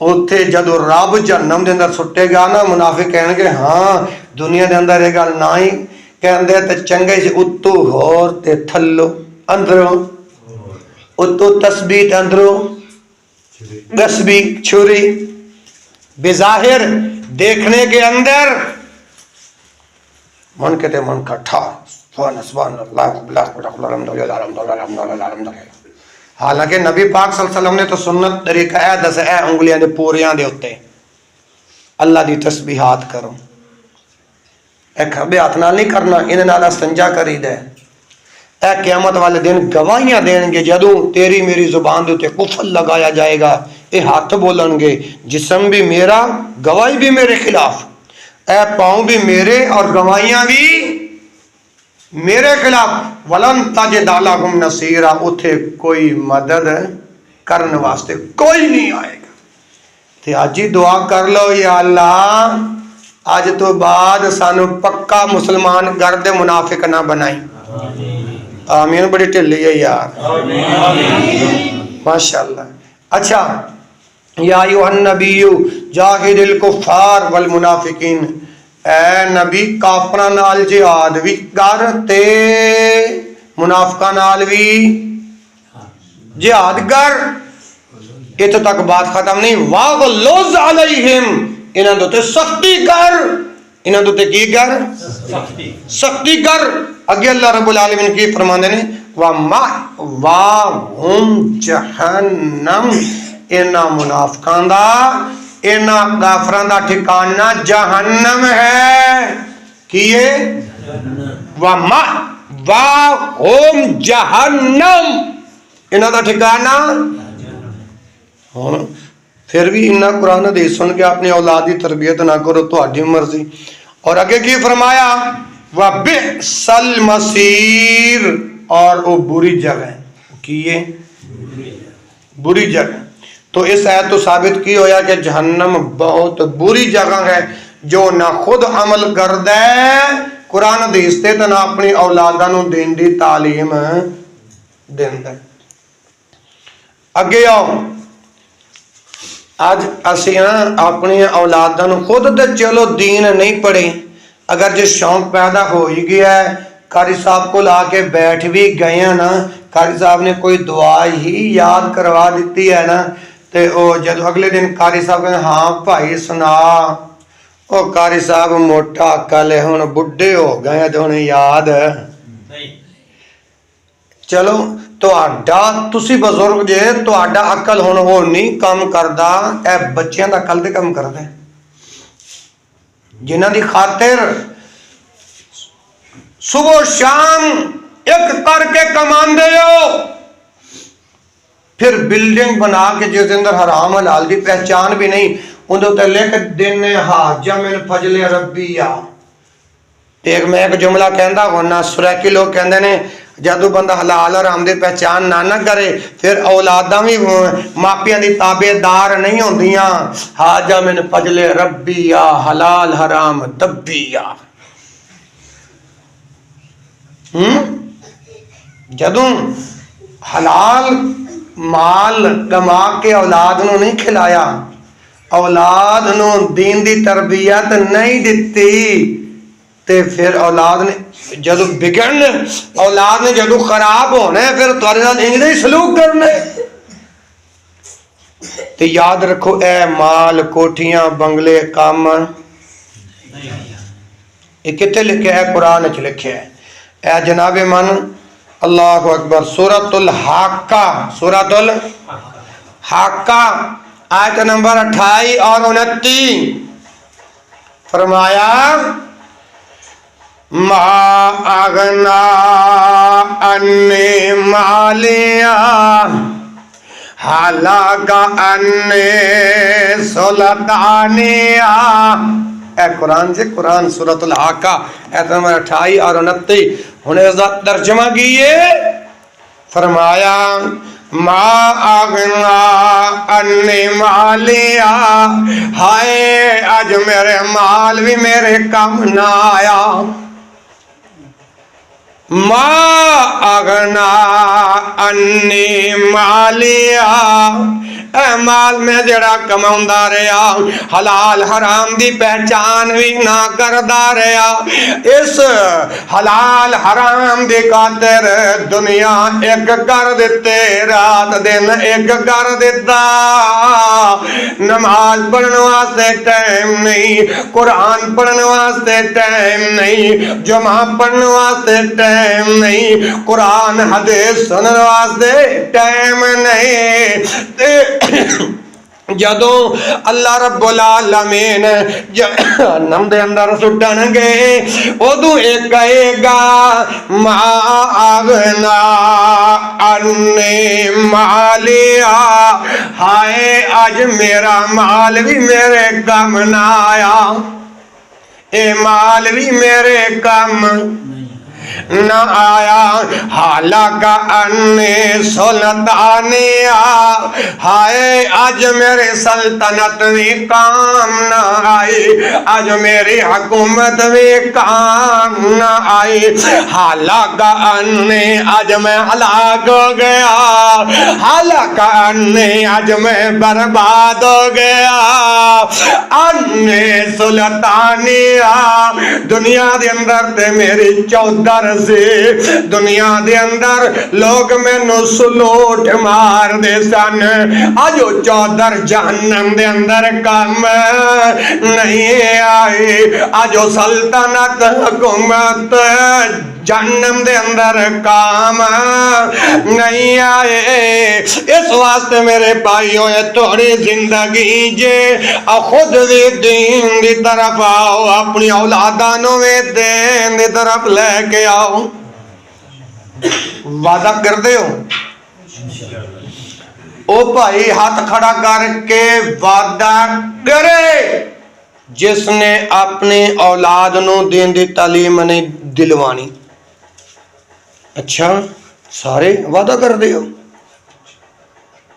S2: اتھے جدو رب جہنم دے اندر سٹے گا نا، منافق کہنے گے ہاں دنیا دے اندر یہ گل نہ ہی کہندے تے چنگے سی اتو ہور تے تھلو اندروں، اتو تسبیح اندروں تسبیح چھری، بظاہر دیکھنے کے اندر من کے تے من کا ٹھا سبحان اللہ حالانکہ نبی پاک صلی اللہ علیہ وسلم نے تو سنت طریقہ ہے دس اے انگلیاں دے پوریاں دے ہوتے اللہ دی تسبیحات کرو، اے کھبے ہاتھ نال نہیں کرنا، انہاں نال استنجا کری دے۔ اے قیامت والے دن گواہیاں دین گے، جدوں تیری میری زبان دے تے قفل لگایا جائے گا، اے ہاتھ بولن گے جسم بھی میرا گواہی بھی میرے خلاف، اے پاؤں بھی میرے اور گواہیاں بھی میرے خلاف۔ ولن تجد لهم نصیرا، اتھے کوئی مدد کرنے واسطے کوئی نہیں آئے گا۔ تے آج ہی دعا کر لو یا اللہ آج تو بعد سانو پکا مسلمان گرد منافق نہ بنائی۔ آمین۔ بڑی ٹھلی ہے یار، ماشاءاللہ۔ اچھا، یا ایھا النبی جاہد الکفار والمنافقین، اے نبی کافراں نال جہاد بھی کر تے منافقاں نال بھی جہاد کر۔ اتنے تک بات ختم نہیں، واغلظ علیہم، انہاں دے تے سختی کر، انہاں دے تے کی کر؟ سختی کر۔ اگے اللہ رب العالمین کی فرماندے نے وَمَأْوَاهُمْ جَہَنَّمْ، انہاں منافقاں دا انہاں کافراں دا ٹھکانہ جہنم ہے۔ کیے؟ وَمَأْوَاهُمْ جَہَنَّمْ، انہاں دا ٹھکانہ۔ پھر بھی انہاں قرآن حدیث سن کے اپنی اولاد کی تربیت نہ کرو، تہاڈی مرضی۔ اور آگے کی فرمایا وَبِئْسَ الْمَصِيرُ، اور وہ بری جگہ ہے۔ کیے؟ بری جگہ۔ تو اس آیت تو ثابت کی ہویا کہ جہنم بہت بری جگہ ہے، جو نہ خود عمل کردہ ہے قرآن حدیث تے تے نہ اپنی اولاداں نوں دین دی تعلیم دیندا ہے۔ اگے آؤ، آج اسی اپنی اولاداں نوں خود تے چلو دین نہیں پڑھے، اگر جو شوق پیدا ہو ہی گیا ہے، قاری صاحب کو لا کے بیٹھ بھی گئے ہیں نا، قاری صاحب نے کوئی دعا ہی یاد کروا دیتی ہے نا، تے او جب اگلے دن قاری صاحب کہتے ہیں ہاں بھائی سنا، او قاری صاحب موٹا عقل ہے، ہن بڈھے ہو گئے ہیں تو انہیں یاد ہے۔ چلو تسی بزرگ جے، تہاڈا عقل ہن وہ نہیں کام کردا، اے بچیاں دا عقل تے کام کردا ہے، جنہاں دی خاطر صبح و شام ایک کر کے کماندے ہو، پھر بلڈنگ بنا کے جس اندر حرام حلال دی پہچان بھی نہیں، اندر تے لکھ دینے حاجہ من فضل ربیہ۔ ایک میں ایک جملہ کہندا ہونا، سریکی لوگ کہندے نے جدو بندہ حلال حرام دی پہچان نہ کرے پھر اولاداں بھی ماپیاں دی تابع دار نہیں ہوندیاں۔ حاجہ من فضل ربیہ، حلال حرام دبیہ۔ جدوں حلال مال کما کے اولاد نو نہیں کھلایا، اولاد نو دین دی تربیت نہیں دتی، تے پھر اولاد نے جدو بگڑنے، اولاد نے جدو خراب ہونے، پھر تمہارے ساتھ انج ہی سلوک کرنے۔ تے یاد رکھو، اے مال کوٹھیاں بنگلے کام یہ کتے لکھے ہے؟ قرآن وچ لکھے ہے۔ اے جناب من اللہ اکبر، سورۃ الحاقہ، سورۃ الحاقہ آیت نمبر 28 اور 29 فرمایا ما اغنا انی مالیا ہلاک انی سلطانیا۔ اے قرآن سے، قرآن سورۃ الحاقہ آیت نمبر 28 اور 29 انہیں ترجمہ کیے، فرمایا ما اغنا انی مالیا، ہائے آج میرے مال بھی میرے کام نہ آیا۔ ما اغنا انی مالیا، اے مال میں جڑا کماؤندا رہیا، حلال حرام دی پہچان بھی نہ کردا رہیا، اس حلال حرام دی خاطر دنیا ایک کر دیتے، رات دن ایک کر دیتا، نماز پڑھنے واسطے ٹائم نہیں، قرآن پڑھنے واسطے ٹائم نہیں، جمعہ پڑھنے واسطے ٹائم نہیں، قرآن حدیث سننے واسطے ٹائم نہیں۔ جدوں اللہ رب العالمین جہنم دے اندر سٹن گے، ادو ایک کہے گا ما اغنا انی مالیا، ہائے آج میرا مال بھی میرے کم نہ آیا، اے مال بھی میرے کم نہ آیا، حالک انی سلطانیا، ہائے آج میرے سلطنت بھی کام نہ آئی، آج میری حکومت بھی کام نہ آئی، حالک انی آج میں ہلاک ہو گیا، حالک انی آج میں برباد ہو گیا، انی سلطانیا، دنیا دے اندر تے میری چودر سے، دنیا دے اندر لوگ میں نو سلوٹ مار دے سن، آجو چودر جہنم دے اندر کام نہیں آئی، آجو سلطنت حکومت جہنم دے اندر کام نہیں آئے۔ اس واسطے میرے بھائیوں تھوڑی زندگی جے خود بھی دین دی طرف آؤ، اپنی اولادانوں میں دین دی طرف لے کے آؤ، وعدہ کر دے ہو؟ او بھائی ہاتھ کھڑا کر کے وعدہ کرے جس نے اپنی اولاد نو دین دی تعلیم نہیں دلوانی۔ اچھا سارے وعدہ کر دے ہو؟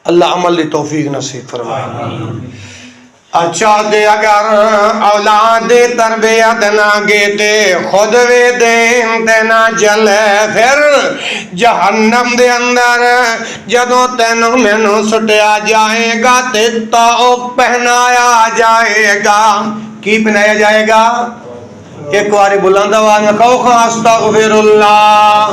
S2: اللہ عمل دی توفیق نصیب فرمائے۔ اچھا دے اگر اولاد تربیت نہ گیتے، خود بھی دین تے نہ جلے، پھر جہنم دے اندر جدوں تینوں مینوں سٹیا جائے گا تے تو پہنایا جائے گا۔ کی پہنایا جائے گا؟ ایک باری بلند آواز میں کہو استغفر اللہ۔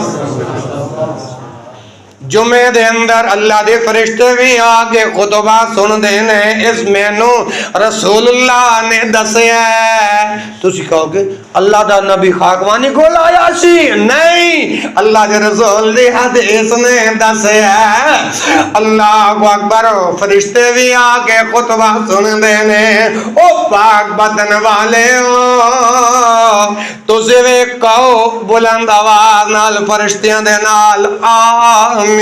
S2: جمعے دے اندر اللہ دے فرشتے بھی آگے خطبہ سن دینے، اس مینوں رسول اللہ نے دسیا ہے۔ تسی کہو گے اللہ دا نبی خاکوانی کو لایا سی؟ نہیں، اللہ دے رسول دی حدیث نے دسیا ہے۔ اللہ اکبر، فرشتے بھی آگے خطبہ سن دینے، او پاک بدن والے ہو، تسی بھی کہو بلند آواز نال فرشتیاں دے نال آمین۔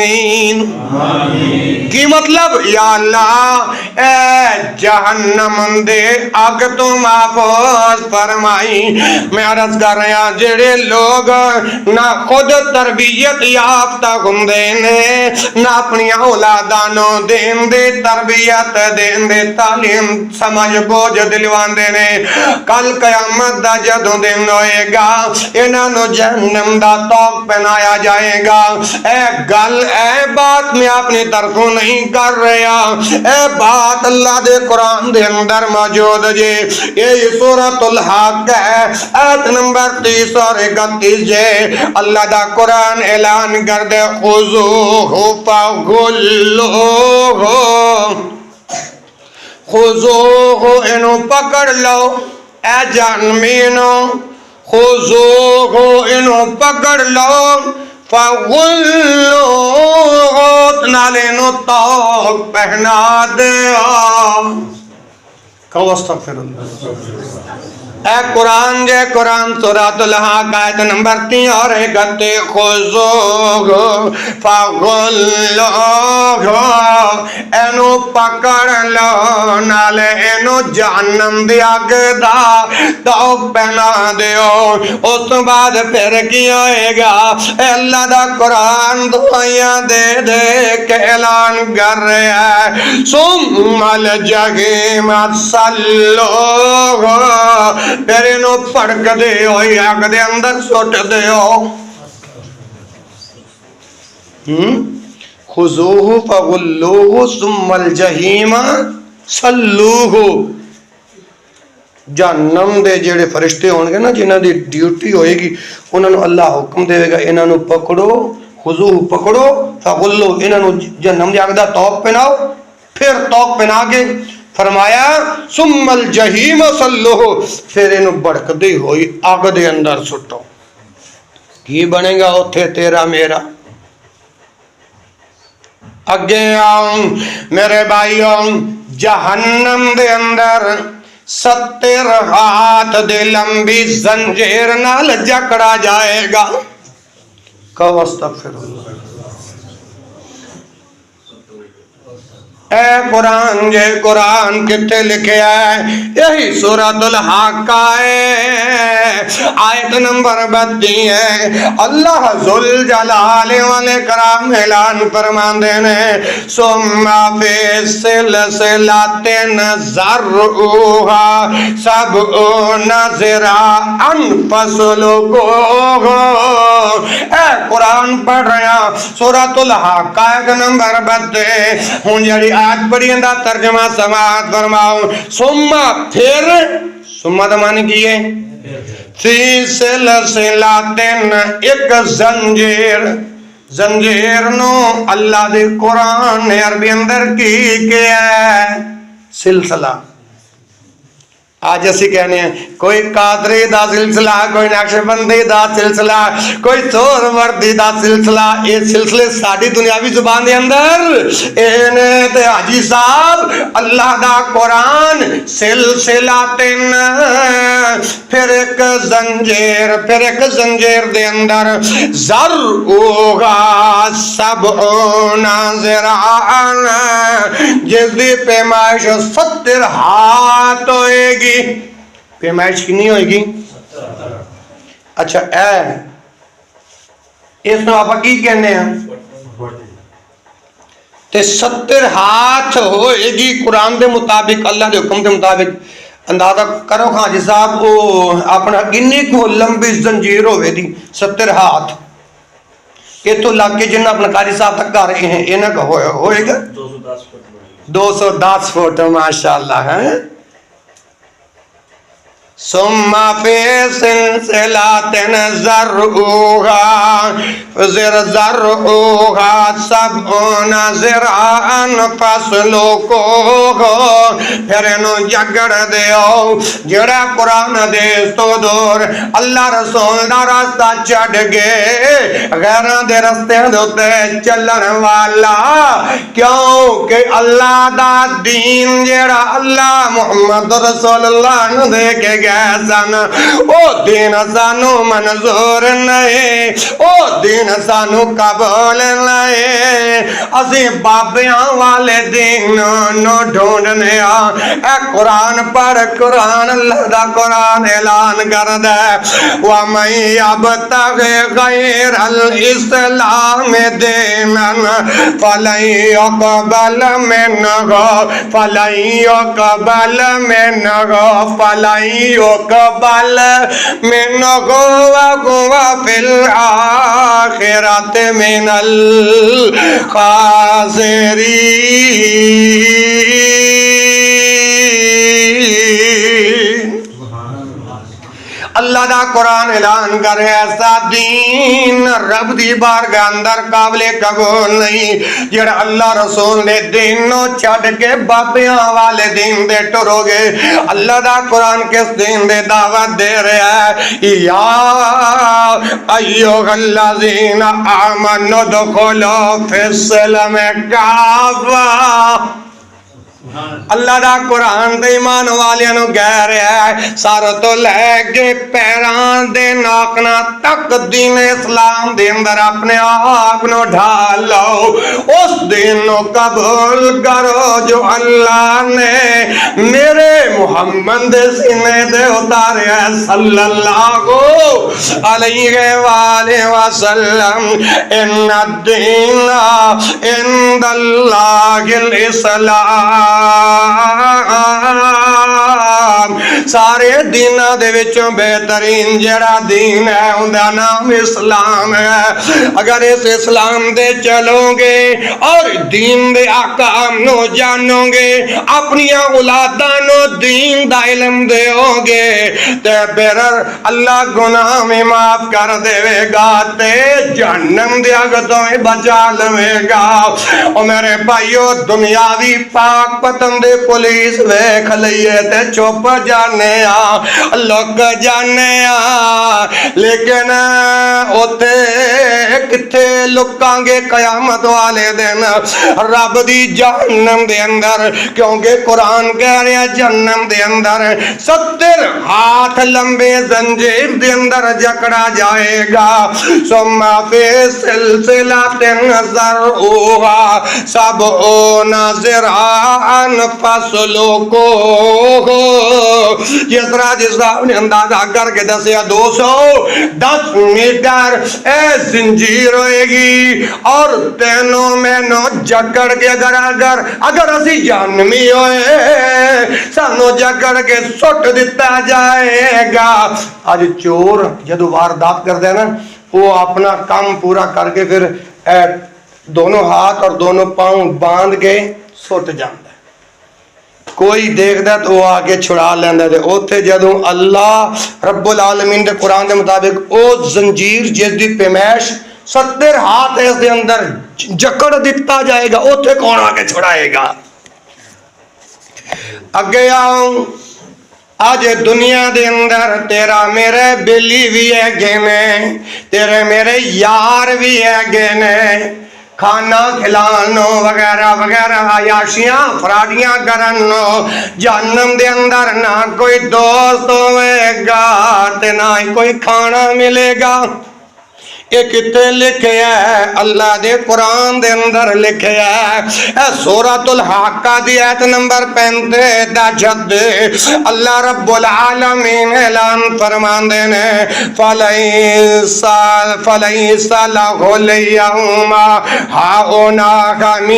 S2: کی مطلب؟ یا اللہ اے جہنم دے اگ تو محفوظ فرمائی۔ میں عرض کر رہا جڑے لوگ نہ خود تربیت یافتہ ہوندے نے، نہ اپنی اولادانوں دین دے تربیت دین دے تعلیم سمجھ بوجھ دلواندے نے، کل قیامت دا جدوں دن ہوئے گا انہاں نو جہنم دا توق پہنایا جائے گا۔ اے گل اے بات میں اپنی طرفوں نہیں کر رہا، اے بات اللہ دے قرآن دے اندر موجود جے۔ یہ سورۃ الحق ہے، آیت نمبر 30 اور 31 جے۔ اللہ دا قرآن اعلان کر دے خذوہ فغلوہ، خذوہ انہوں پکڑ لو، اے جہنمینوں خذوہ انہوں پکڑ لو فغلوہ نالے انہوں توق پہنا دے کہو استغفر اللہ اے قرآن جے قرآن سورۃ الحاق آیت نمبر 3 اور 31 خذوہ فغلوہ اینو پکڑ لو نالے اینو جہنم دی اگ دا توق پہنا دیو اس بعد پھر کی ہوئے گا اے اللہ دا قرآن دعائیاں دے دے کے اعلان کر رہا ہے ثم الجحیم صلوہ پھر انہوں پڑک دے ہو آگ دے اندر سوٹ دے ہو خذوہ فغلوہ ثم الجحیم صلوہ جہنم دے جڑے فرشتے ہون گے نا جنہاں دی ڈیوٹی ہوئے گی انہاں نو اللہ حکم دے گا انہاں نو پکڑو خذوہ پکڑو فغلوہ انہاں نو جہنم دی آگ دا توق پہناؤ پھر توق پہنا کے فرمایا ثم الجحیم صلوہ پھر انہوں بڑک دی ہوئی آگ دے اندر سٹو کی بنے گا اتھے تیرا میرا اگے آؤں میرے بھائیوں جہنم دے اندر 70 ہاتھ دے لمبی زنجیر نال جکڑا جائے گا کہو استغفر اللہ اے قرآن جے قرآن کتے لکھے ہے یہی سورۃ الحاق ہے آیت نمبر 32 ہے اللہ ذوالجلال والاکرام اعلان فرماندے نے ثم فی سلسلۃ ذرعها 70 ذراعا فاسلکوہ اے قرآن پڑھ رہا سورۃ الحاق آیت نمبر 32 ہوں جڑی آج پڑھی اندہ ترجمہ سماعت فرماؤں ثم پھر ثم دمانی کیے فی سلسلات ایک زنجیر نو اللہ دے قرآن نے عربی اندر کی کیا ہے سلسلہ آج اسی کہنے ہیں کوئی قادری دا سلسلہ کوئی نقشبندی دا سلسلہ کوئی سور وردی دا سلسلہ یہ سلسلے ساڑھی دنیاوی زبان دے اندر اینے تے حاجی صاحب اللہ دا قرآن سلسلہ تین پھر ایک زنجیر دے اندر ذرعوہا 70 ذراعاً جس دی پیمائش 70 ہاتھ ہوئے گی پیمائش کی نہیں ہوئے گی اچھا اس میں آپ کی کہنے ہیں تے 70 ہاتھ ہوئے گی قرآن دے مطابق اللہ دے حکم دے مطابق اندازہ کرو خاجی صاحب اپنا گنی کو لمبی زنجیر ہوئے دی 70 ہاتھ یہ تو لگ کے جنہ اپنا قاری صاحب تک کر رہے ہیں انہاں کا ہوئے گا 210 فٹ ماشاءاللہ ہے ثم فی سلسلات ذرعوہا 70 ذراعاً فاسلکوہ پھر انہوں جگڑ دیو جڑا قرآن دے تو دور اللہ رسول دا راستہ چڑھ گے غیران دے رستے دوتے چلن والا کیوں کہ اللہ دا دین جڑا اللہ محمد رسول اللہ نو دے کے سن او دین سانو منظور نہیں او دین سانو قبول نہیں اسی بابیاں والے دین نو ڈھونڈنے اے قرآن پڑھ قرآن اللہ دا قرآن اعلان کر دے وَمَن يَبْتَغِ غَيْرَ الْإِسْلَامِ دِينًا فَلَن يُقْبَلَ مِنْهُ يقبل منه وهو في الآخرة من الخاسرين اللہ دا قرآن اعلان کر ایسا دین رب دی بارگاہ اندر قابل قبول نہیں جڑا اللہ رسول نے دینوں چھڈ کے بابیاں والے دین دے ٹرو گے۔ اللہ دا قرآن کس دین دے دعوت دے رہا ہے؟ یا ایھا الذین آمنوا ادخلوا فی السلم کافہ۔ اللہ دا قرآن دے ایمان والیاں نو کہہ رہا ہے سر تو لے کے پیران دے ناخنا تک دین اسلام دے اندر اپنے آپ نو ڈھال لو، اس دین نو قبول کرو جو اللہ نے میرے محمد دے سینے دے اتارے ہے صلی اللہ علیہ وآلہ وسلم۔ ان الدین عند اللہ الاسلام، سارے دیناں دے وچوں بہترین جڑا دین ہے اوندا نام اسلام ہے۔ اگر اس اسلام دے چلو گے اور دین دے احکام نو جانو گے، اپنی اولاداں نو دین دا علم دیو گے تے پھر اللہ گناہ میں معاف کر دے گا تے جہنم دے اگ تو بچا لے گا۔ او میرے بھائیو، دنیاوی پاک پتن دے پولیس ویکھ لئیے تے چپ جانے لوگ جانے لیکن اوتے کتھے لکاں گے قیامت والے دن رب دی جہنم دے اندر، کیونکہ قرآن کہہ رہا جہنم دے اندر 70 ہاتھ لمبے زنجیر دے اندر جکڑا جائے گا۔ ثم فی سلسلۃ ذرعها 70 ذراعا فاسلکوہ۔ جس طرح نے اندازہ کر کے دسیا 210 میٹر اے زنجیر ہوئے گی اور تینوں میں نو جکڑ کے اگر اسی جہنمی ہوئے سانو جکڑ کے سٹ دیتا جائے گا۔ آج چور جدو واردات کرتے ہیں نا، وہ اپنا کام پورا کر کے پھر دونوں ہاتھ اور دونوں پاؤں باندھ کے سٹ جاندہ، کوئی دیکھتا تو وہ آگے چھڑا لیندہ دے۔ اوتھے جدوں اللہ رب العالمین دے قرآن دے مطابق او زنجیر جس دی پیمائش 70 ہاتھ اس دے اندر جکڑ دیتا جائے گا، اوتھے کون آگے چھڑائے گا؟ اگے آؤں، آج دنیا دے اندر تیرا میرے بیلی بھی ہے گینے، تیرے میرے یار بھی ہے گینے، کھانا کھلانو وغیرہ وغیرہ عیاشیاں فرادیاں کرنو، جہنم دے اندر نہ کوئی دوست ہوئے گا تے نہ کوئی کھانا ملے گا۔ یہ کتے لکھے ہے؟ اللہ دے قرآن دے اندر لکھے ہے۔ اے سورۃ الحاقہ دی آیت نمبر 35 دا جد اللہ رب العالمین اعلان فرماندے نے فَلَيْسَ لَهُ الْيَوْمَ هَاهُنَا حَمِيمٌ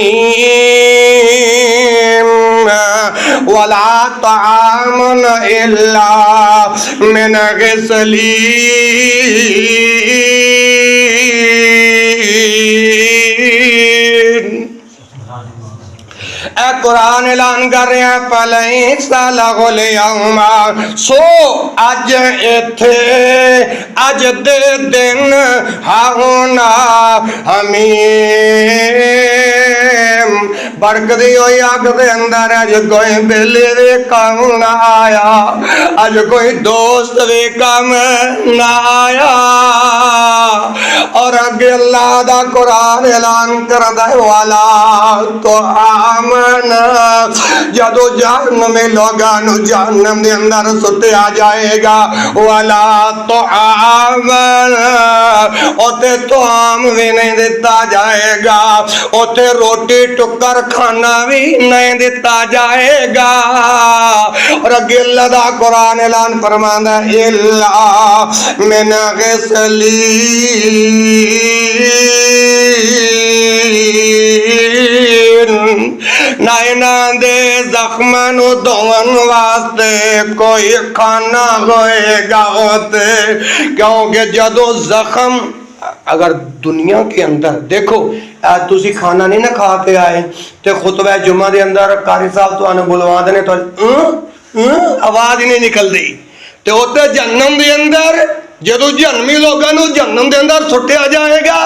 S2: وَلَا طَعَامٌ إِلَّا مِنْ غِسْلِينٍ۔ اے قرآن اعلان کر رہے ہیں فَلَيْسَ لَهُ الْيَوْمَ، سو اج ایتھے اج دے دن ہاہونا حمیم، برکتی ہوئی آگ دے اندر اج کوئی بلی وی کام نہ آیا، اج کوئی دوست وی کام نہ آیا۔ اور اگے اللہ دا قرآن اعلان کر دے والا تو آمنا، جدو جہنم میں لوگانو جہنم دے اندر ستے آ جائے گا، والا تو آمنا، اوتے تو آم بھی نہیں دیتا جائے گا، اوتے روٹی ٹکر کھانا بھی نہیں دیتا جائے گا۔ اور اگے اللہ دا قرآن اعلان فرمانا الا من غسلین، نائنان دے زخمانو دون واسطے کوئی کھانا ہوئے گا ہوتے، کیونکہ جدو زخم اگر دنیا کے اندر دیکھو تسی کھانا نہیں نہ کھا کے آئے تے خطبہ جمعہ دے اندر قاری صاحب تو آنے بلوا دینے تو آواز ہی نہیں نکل دی، تے اوتے جہنم دے اندر جدو جہنمی لوگاں نو جہنم دے اندر سٹیا جائے گا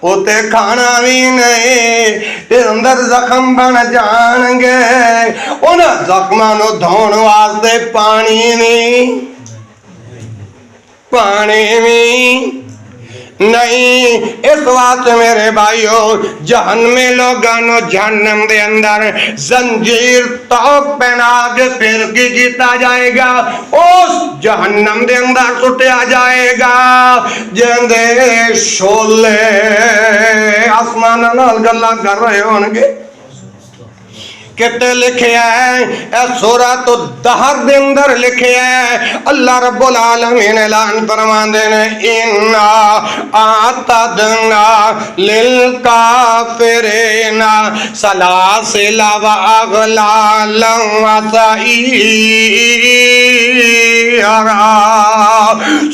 S2: اوتے کھانا بھی نہیں تے اندر زخم بن جان گے انہاں زخماں نو دھون واسطے پانی بھی نہیں۔ اس واسطے میرے بھائیو جہنمی لوگانو جہنم دے اندر زنجیر توق پہنا کے پھر کی کیتا جائے گا، اس جہنم دے اندر سٹیا جائے گا جندے شولے آسمان نال گلاں کر رہے ہون گے۔ کتے لکھے ہے اے سورۃ الدہر دے اندر لکھے ہے اللہ رب العالمین اعلان فرماندے نے انا اعتدنا للکافرین سلاسل واغلالا وسعیرا۔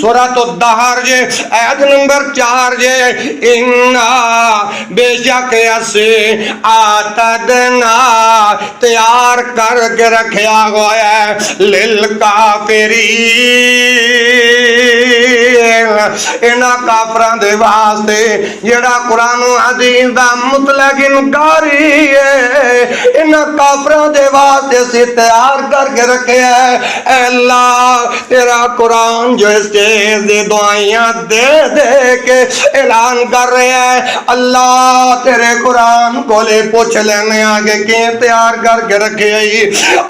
S2: سورۃ الدہر جے آیت نمبر 4 جے انا بے شک اسی اعتدنا تیار کر کے رکھیا ہوا ہے للکافرین انہاں کافراں دے واسطے جڑا قرآن و حدیث دا مطلق انکاری ہے، انہاں کافراں دے واسطے سے تیار کر کے رکھیا ہے۔ اے اللہ تیرا قرآن جو اس چیز دے دعائیاں دے دے کے اعلان کر رہے ہیں، اللہ تیرے قرآن کو لے پوچھ لینے آگے کی تیار کر کے رکھے ہی۔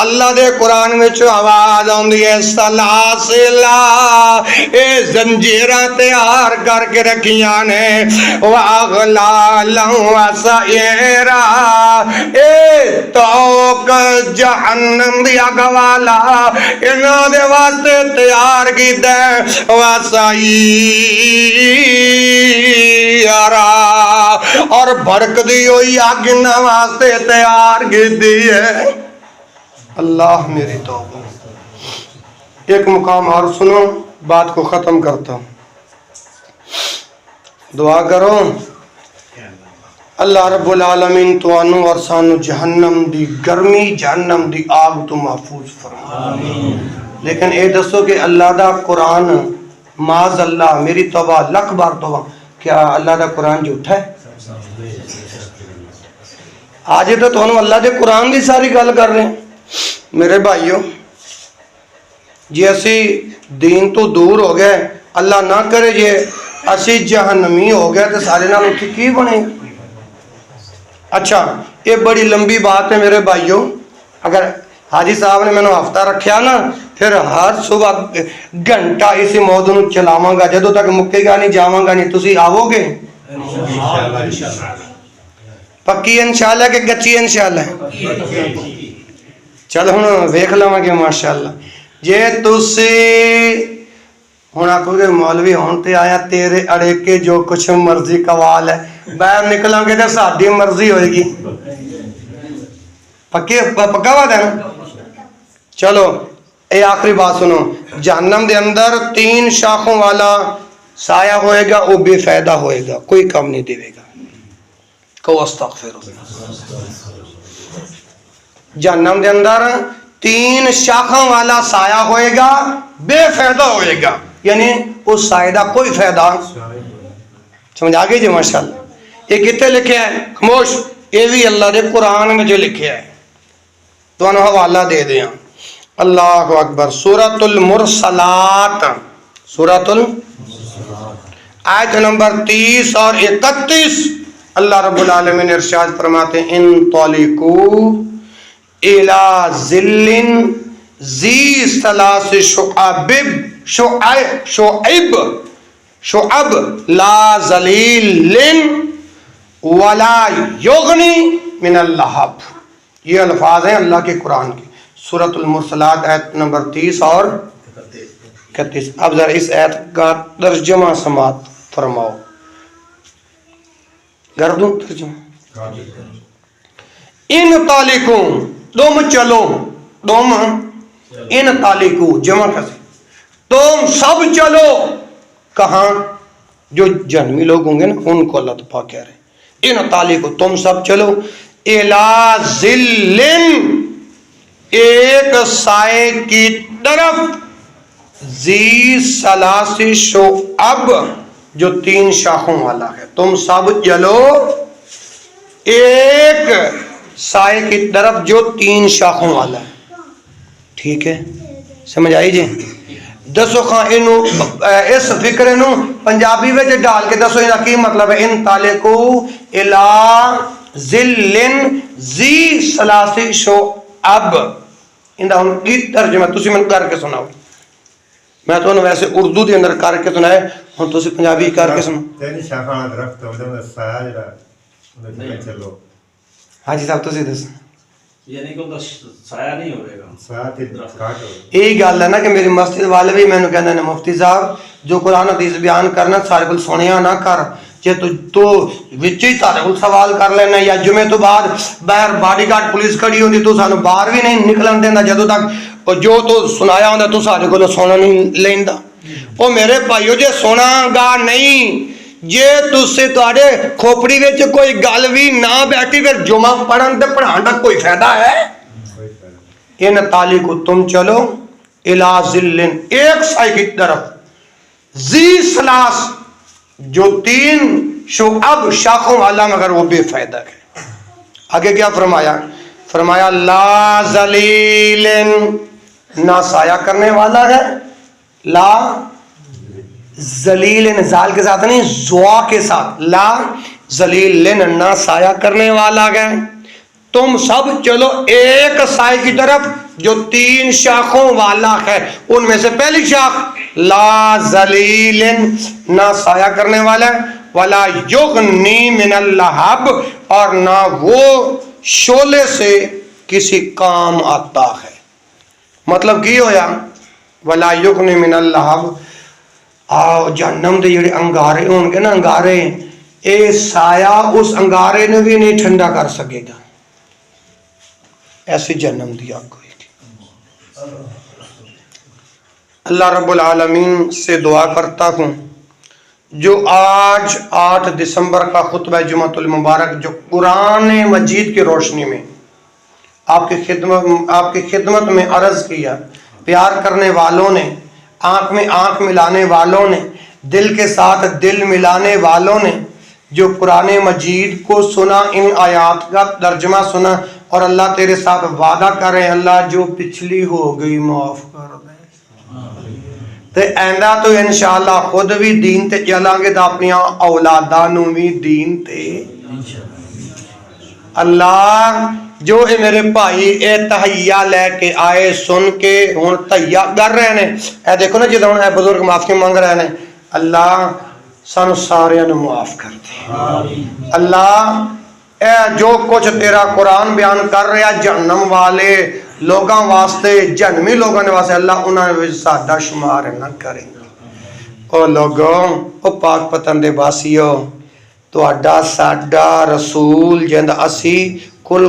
S2: اللہ دے قرآن میں جو آواز آندھی ہے سلاسلہ اے زنجیرہ تیار کر کے رکھیاں نے واغلالا وسعیرا اے توق جہنم دیا گوالا انہاں دے واسطے تیار کی دے وسعیرا اور بھڑک دی ہوئی آگ انہاں واسطے تیار کی دی ہے۔ اللہ میری توبہ۔ ایک مقام اور سنو بات کو ختم کرتا ہوں، دعا کرو اللہ رب العالمین تو انو اور سانو جہنم دی گرمی جہنم دی آگ تو محفوظ فرما۔ لیکن اے دسو کہ اللہ دا قرآن معاذ اللہ میری توبہ لکھ بار توبہ کیا اللہ دا قرآن جھوٹا ہے؟ آج تو ہم اللہ دے قرآن دی ساری گل کر رہے ہیں۔ میرے بھائیو جی اسی دین تو دور ہو گئے، اللہ نہ کرے جی اسی جہنمی ہو گئے تو سارے نال اٹھی کی بنے گا؟ اچھا یہ بڑی لمبی بات ہے میرے بھائیو، اگر حاجی صاحب نے میں نے ہفتہ رکھیا نا پھر ہر صبح گھنٹہ اسی موضوع نو چلاواں گا، جدوں تک مکے گا نہیں جاواں گا نہیں، تسی آو گے؟ پکی انشاءاللہ کہ گچی انشاءاللہ؟ چل ہن ویکھ لواں گے ماشاءاللہ۔ جے تسی ہن آکھو گے مولوی ہون تے آیا تیرے اڑے کے جو کچھ مرضی قوال ہے، باہر نکلاں گے تے ساڈی مرضی ہوئے گی۔ پکا بات ہے نا؟ چلو اے آخری بات سنو، جہنم دے اندر 3 شاخوں والا سایہ ہوئے گا، وہ بے فائدہ ہوئے گا، کوئی کام نہیں دے گا۔ کو استغفر اللہ۔ جہنم دے اندر 3 شاخوں والا سایہ ہوئے گا، بے فائدہ ہوئے گا، یعنی اس سایہ دا کوئی فائدہ سمجھ آگے جی ماشاءاللہ۔ یہ کتے لکھے ہیں خاموش، یہ بھی اللہ دے قرآن میں جو لکھے ہیں تو انہوں حوالہ دے دیا۔ اللہ اکبر۔ سورۃ المرسلات، سورۃ آیت نمبر 30 اور 31 اللہ رب العالمین ارشاد فرماتے ہیں انطلقوا الی ظل ذی ثلاث شعب لا ظلیل ولا یغنی من اللہب۔ یہ الفاظ ہیں اللہ کے قرآن کے، سورۃ المرسلات آیت نمبر 30 اور 31۔ اب ذرا اس آیت کا ترجمہ سماعت فرماؤ، گردوں ترجمہ۔ ان طالقوں تم چلو، تم ان طالقوں جمع کیسے، تم سب چلو کہاں؟ جو جہنمی لوگ ہوں گے نا ان کو اللہ تعالیٰ کہہ رہے ہیں ان طالقوں تم سب چلو الی ظل ایک سائے کی طرف، ذی ثلاث شعب جو 3 شاخوں والا ہے. تم سب چلو ایک سائے کی طرف جو 3 شاخوں والا ہے. ٹھیک ہے, سمجھ آئی جی؟ دسو خان اس فکر نو پنجابی میں ڈال کے دسو یہ کی مطلب ہے. ان تالکو الی ذل ذی ثلاث شعب, اندا ہن کی ترجمہ تسی من کر کے سناؤ. میں تو ویسے اردو دے اندر کر کے سنایا, ہن تسی پنجابی کر کے سنو.
S3: تین شاخاں درخت ہوندے نے سایہ جڑا اونوں تے چلو.
S2: ہاں جی صاحب تسی دس.
S4: یعنی کہ اس کا سایہ نہیں ہوئے گا,
S3: سایہ تے کاٹ ہو.
S2: یہی گل ہے نا کہ میری مسجد والے بھی مینوں کہندے نے مفتی صاحب جو قرآن حدیث بیان کرنا سارے کول سنیا نہ کر, جے تو وچ ہی تارے کول سوال کر لینا یا جمعے تو بعد باہر باڈی گارڈ پولیس کھڑی ہوندی تو سانو باہر بھی نہیں نکلن دیندا جدوں تک جو تو سنایا ہوندا تو سارے کول سونا نہیں لیندا. او میرے بھائیو جے سونا گا نہیں جے تسے تواڈے کھوپڑی وچ کوئی گل بھی نہ بیٹھی پھر جمعہ پڑھن تے پڑھان دا کوئی فائدہ ہے؟ ان تالی کو تم چلو الی ذل ایک سائے کی طرف ذی ثلاث جو 3 شعب شاخوں والا مگر وہ بے فائدہ ہے. آگے کیا فرمایا؟ فرمایا لا ذلیل نہ سایہ کرنے والا ہے, لا ذلیل زال کے ساتھ نہیں زوا کے ساتھ, لا ذلیل نہ سایہ کرنے والا ہے. تم سب چلو ایک سائے کی طرف جو 3 شاخوں والا ہے. ان میں سے پہلی شاخ لا ذلیل نہ سایہ کرنے والا ہے, ولا یغنی من اللہب اور نہ وہ شعلے سے کسی کام آتا ہے. مطلب کی ہویا ولا یغنی من اللہب, آؤ جہنم دے جڑے انگارے ہون گے نا, انگارے اے سایہ اس انگارے نے بھی نہیں ٹھنڈا کر سکے گا. ایسی جہنم دی آگ ہوئی تھی. اللہ رب العالمین سے دعا کرتا ہوں جو آج 8 دسمبر کا خطبہ جمعۃ المبارک جو قرآن مجید کی روشنی میں آپ کی خدمت میں عرض کیا, پیار کرنے والوں نے, آنکھ میں آنکھ ملانے والوں نے, دل کے ساتھ دل ملانے والوں نے جو قرآن مجید کو سنا, ان آیات کا ترجمہ سنا, اور اللہ تیرے ساتھ وعدہ کرے اللہ جو پچھلی ہو گئی معاف کر دے تے ایندہ تو انشاءاللہ خود بھی دین تے چلاں گے تے اپنی اولاداں نوں بھی دین تے. اللہ جو اے میرے بھائی اے تہیا لے کے آئے سن کے ہن تہیا کر رہے نے, اے دیکھو نا جدوں اے بزرگ معافی مانگ رہے نے, اللہ سانو سارے نوں معاف کر دے. اللہ اے جو کچھ تیرا قرآن بیان کر رہا جہنم والے لوگاں واسطے, جہنمی لوگاں نے واسطے, اللہ انہاں وچ ساڈا شمار نہ کرے. او لوگوں, او پاک پتن دے باسیو, تہاڈا ساڈا رسول جند اسی کل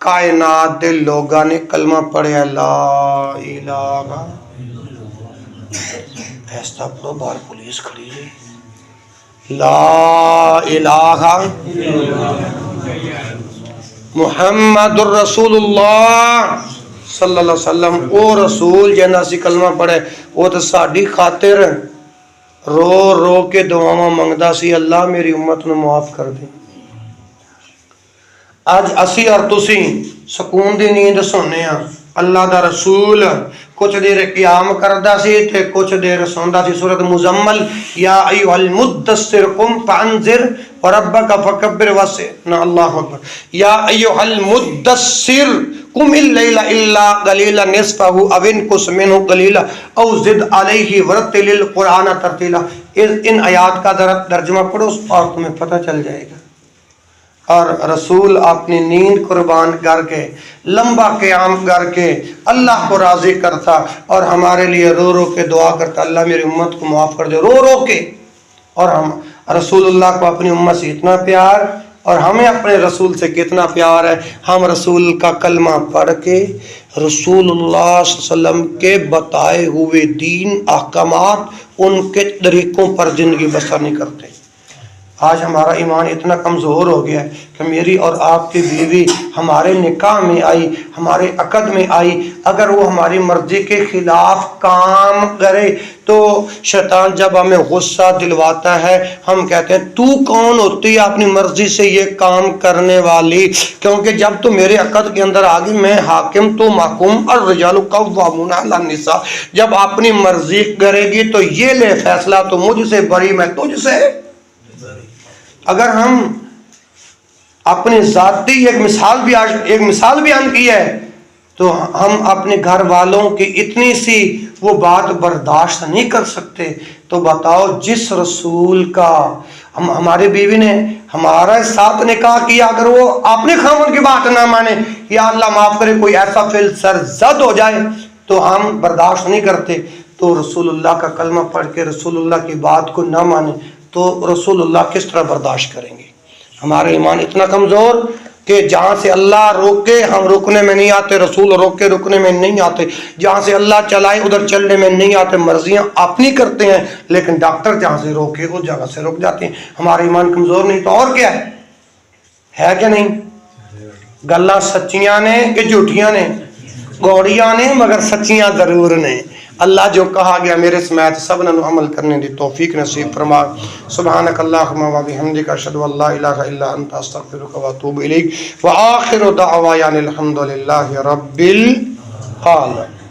S2: کائنات دے لوگاں نے کلمہ پڑھیا لا الہ, ایسا پڑھو باہر پولیس کھڑی ہے, لا الہ محمد الرسول اللہ صلی اللہ علیہ وسلم. او رسول جنہ اسی کلمہ پڑھے وہ تو ساڈی خاطر رو رو کے دعاواں منگدا سی, اللہ میری امت نو معاف کر دے. اج اسی اور تسی سکون دی نیند سونے ہاں. اللہ دا رسول کچھ دیر قیام کردا سی تے کچھ دیر سوندا سی. سورۃ مزمل یا ایھا المدثر قم فانذر وربک فکبر وسنا اللہ اکبر. یا ایھا المدثر قم اللیل الا قلیلا نصفہ او انقص منہ قلیلا او زد علیہ ورتل القرآن ترتیلا. ان آیات کا ترجمہ پڑھو اور تمہیں پتہ چل جائے گا. اور رسول اپنی نیند قربان کر کے لمبا قیام کر کے اللہ کو راضی کرتا اور ہمارے لیے رو رو کے دعا کرتا, اللہ میری امت کو معاف کر دے, رو رو کے. اور ہم رسول اللہ کو اپنی امت سے اتنا پیار اور ہمیں اپنے رسول سے کتنا پیار ہے. ہم رسول کا کلمہ پڑھ کے رسول اللہ صلی اللہ علیہ وسلم کے بتائے ہوئے دین احکامات ان کے طریقوں پر زندگی بسر نہیں کرتے.
S5: آج ہمارا ایمان اتنا کمزور ہو گیا ہے کہ میری اور آپ کی بیوی ہمارے نکاح میں آئی، ہمارے عقد میں آئی، اگر وہ ہماری مرضی کے خلاف کام کرے تو شیطان جب ہمیں غصہ دلواتا ہے ہم کہتے ہیں تو کون ہوتی ہے اپنی مرضی سے یہ کام کرنے والی، کیونکہ جب تو میرے عقد کے اندر آگی میں حاکم تو محکوم الرجال قوامون علی النساء، جب اپنی مرضی کرے گی تو یہ لے فیصلہ تو مجھ سے بری میں تجھ سے۔ اگر ہم اپنی ذاتی ایک مثال بیان کی ہے تو ہم اپنے گھر والوں کی اتنی سی وہ بات برداشت نہیں کر سکتے، تو بتاؤ جس رسول کا ہماری بیوی نے ہمارا ساتھ نکاح کیا، اگر وہ اپنے خاوند کی بات نہ مانے، یا اللہ معاف کرے کوئی ایسا فعل سرزد ہو جائے تو ہم برداشت نہیں کرتے، تو رسول اللہ کا کلمہ پڑھ کے رسول اللہ کی بات کو نہ مانے تو رسول اللہ کس طرح برداشت کریں گے؟ ہمارا ایمان اتنا کمزور کہ جہاں سے اللہ روکے ہم رکنے میں نہیں آتے، رسول روکے رکنے میں نہیں آتے، جہاں سے اللہ چلائے ادھر چلنے میں نہیں آتے، مرضیاں اپنی کرتے ہیں، لیکن ڈاکٹر جہاں سے روکے اس جگہ سے رک جاتے ہیں۔ ہمارا ایمان کمزور نہیں تو اور کیا ہے کہ نہیں؟ گلاں سچیاں نے کہ جھوٹیاں نے؟ گوڑیاں نے مگر سچیاں ضرور نے۔ اللہ جو کہا گیا میرے سمیت سب نے عمل کرنے دی توفیق نصیب فرما۔ سبحانک اللہم و بحمدک اشہد ان لا الہ الا انت استغفرک و اتوب الیک، وآخر دعوانا الحمد للہ رب العالمین۔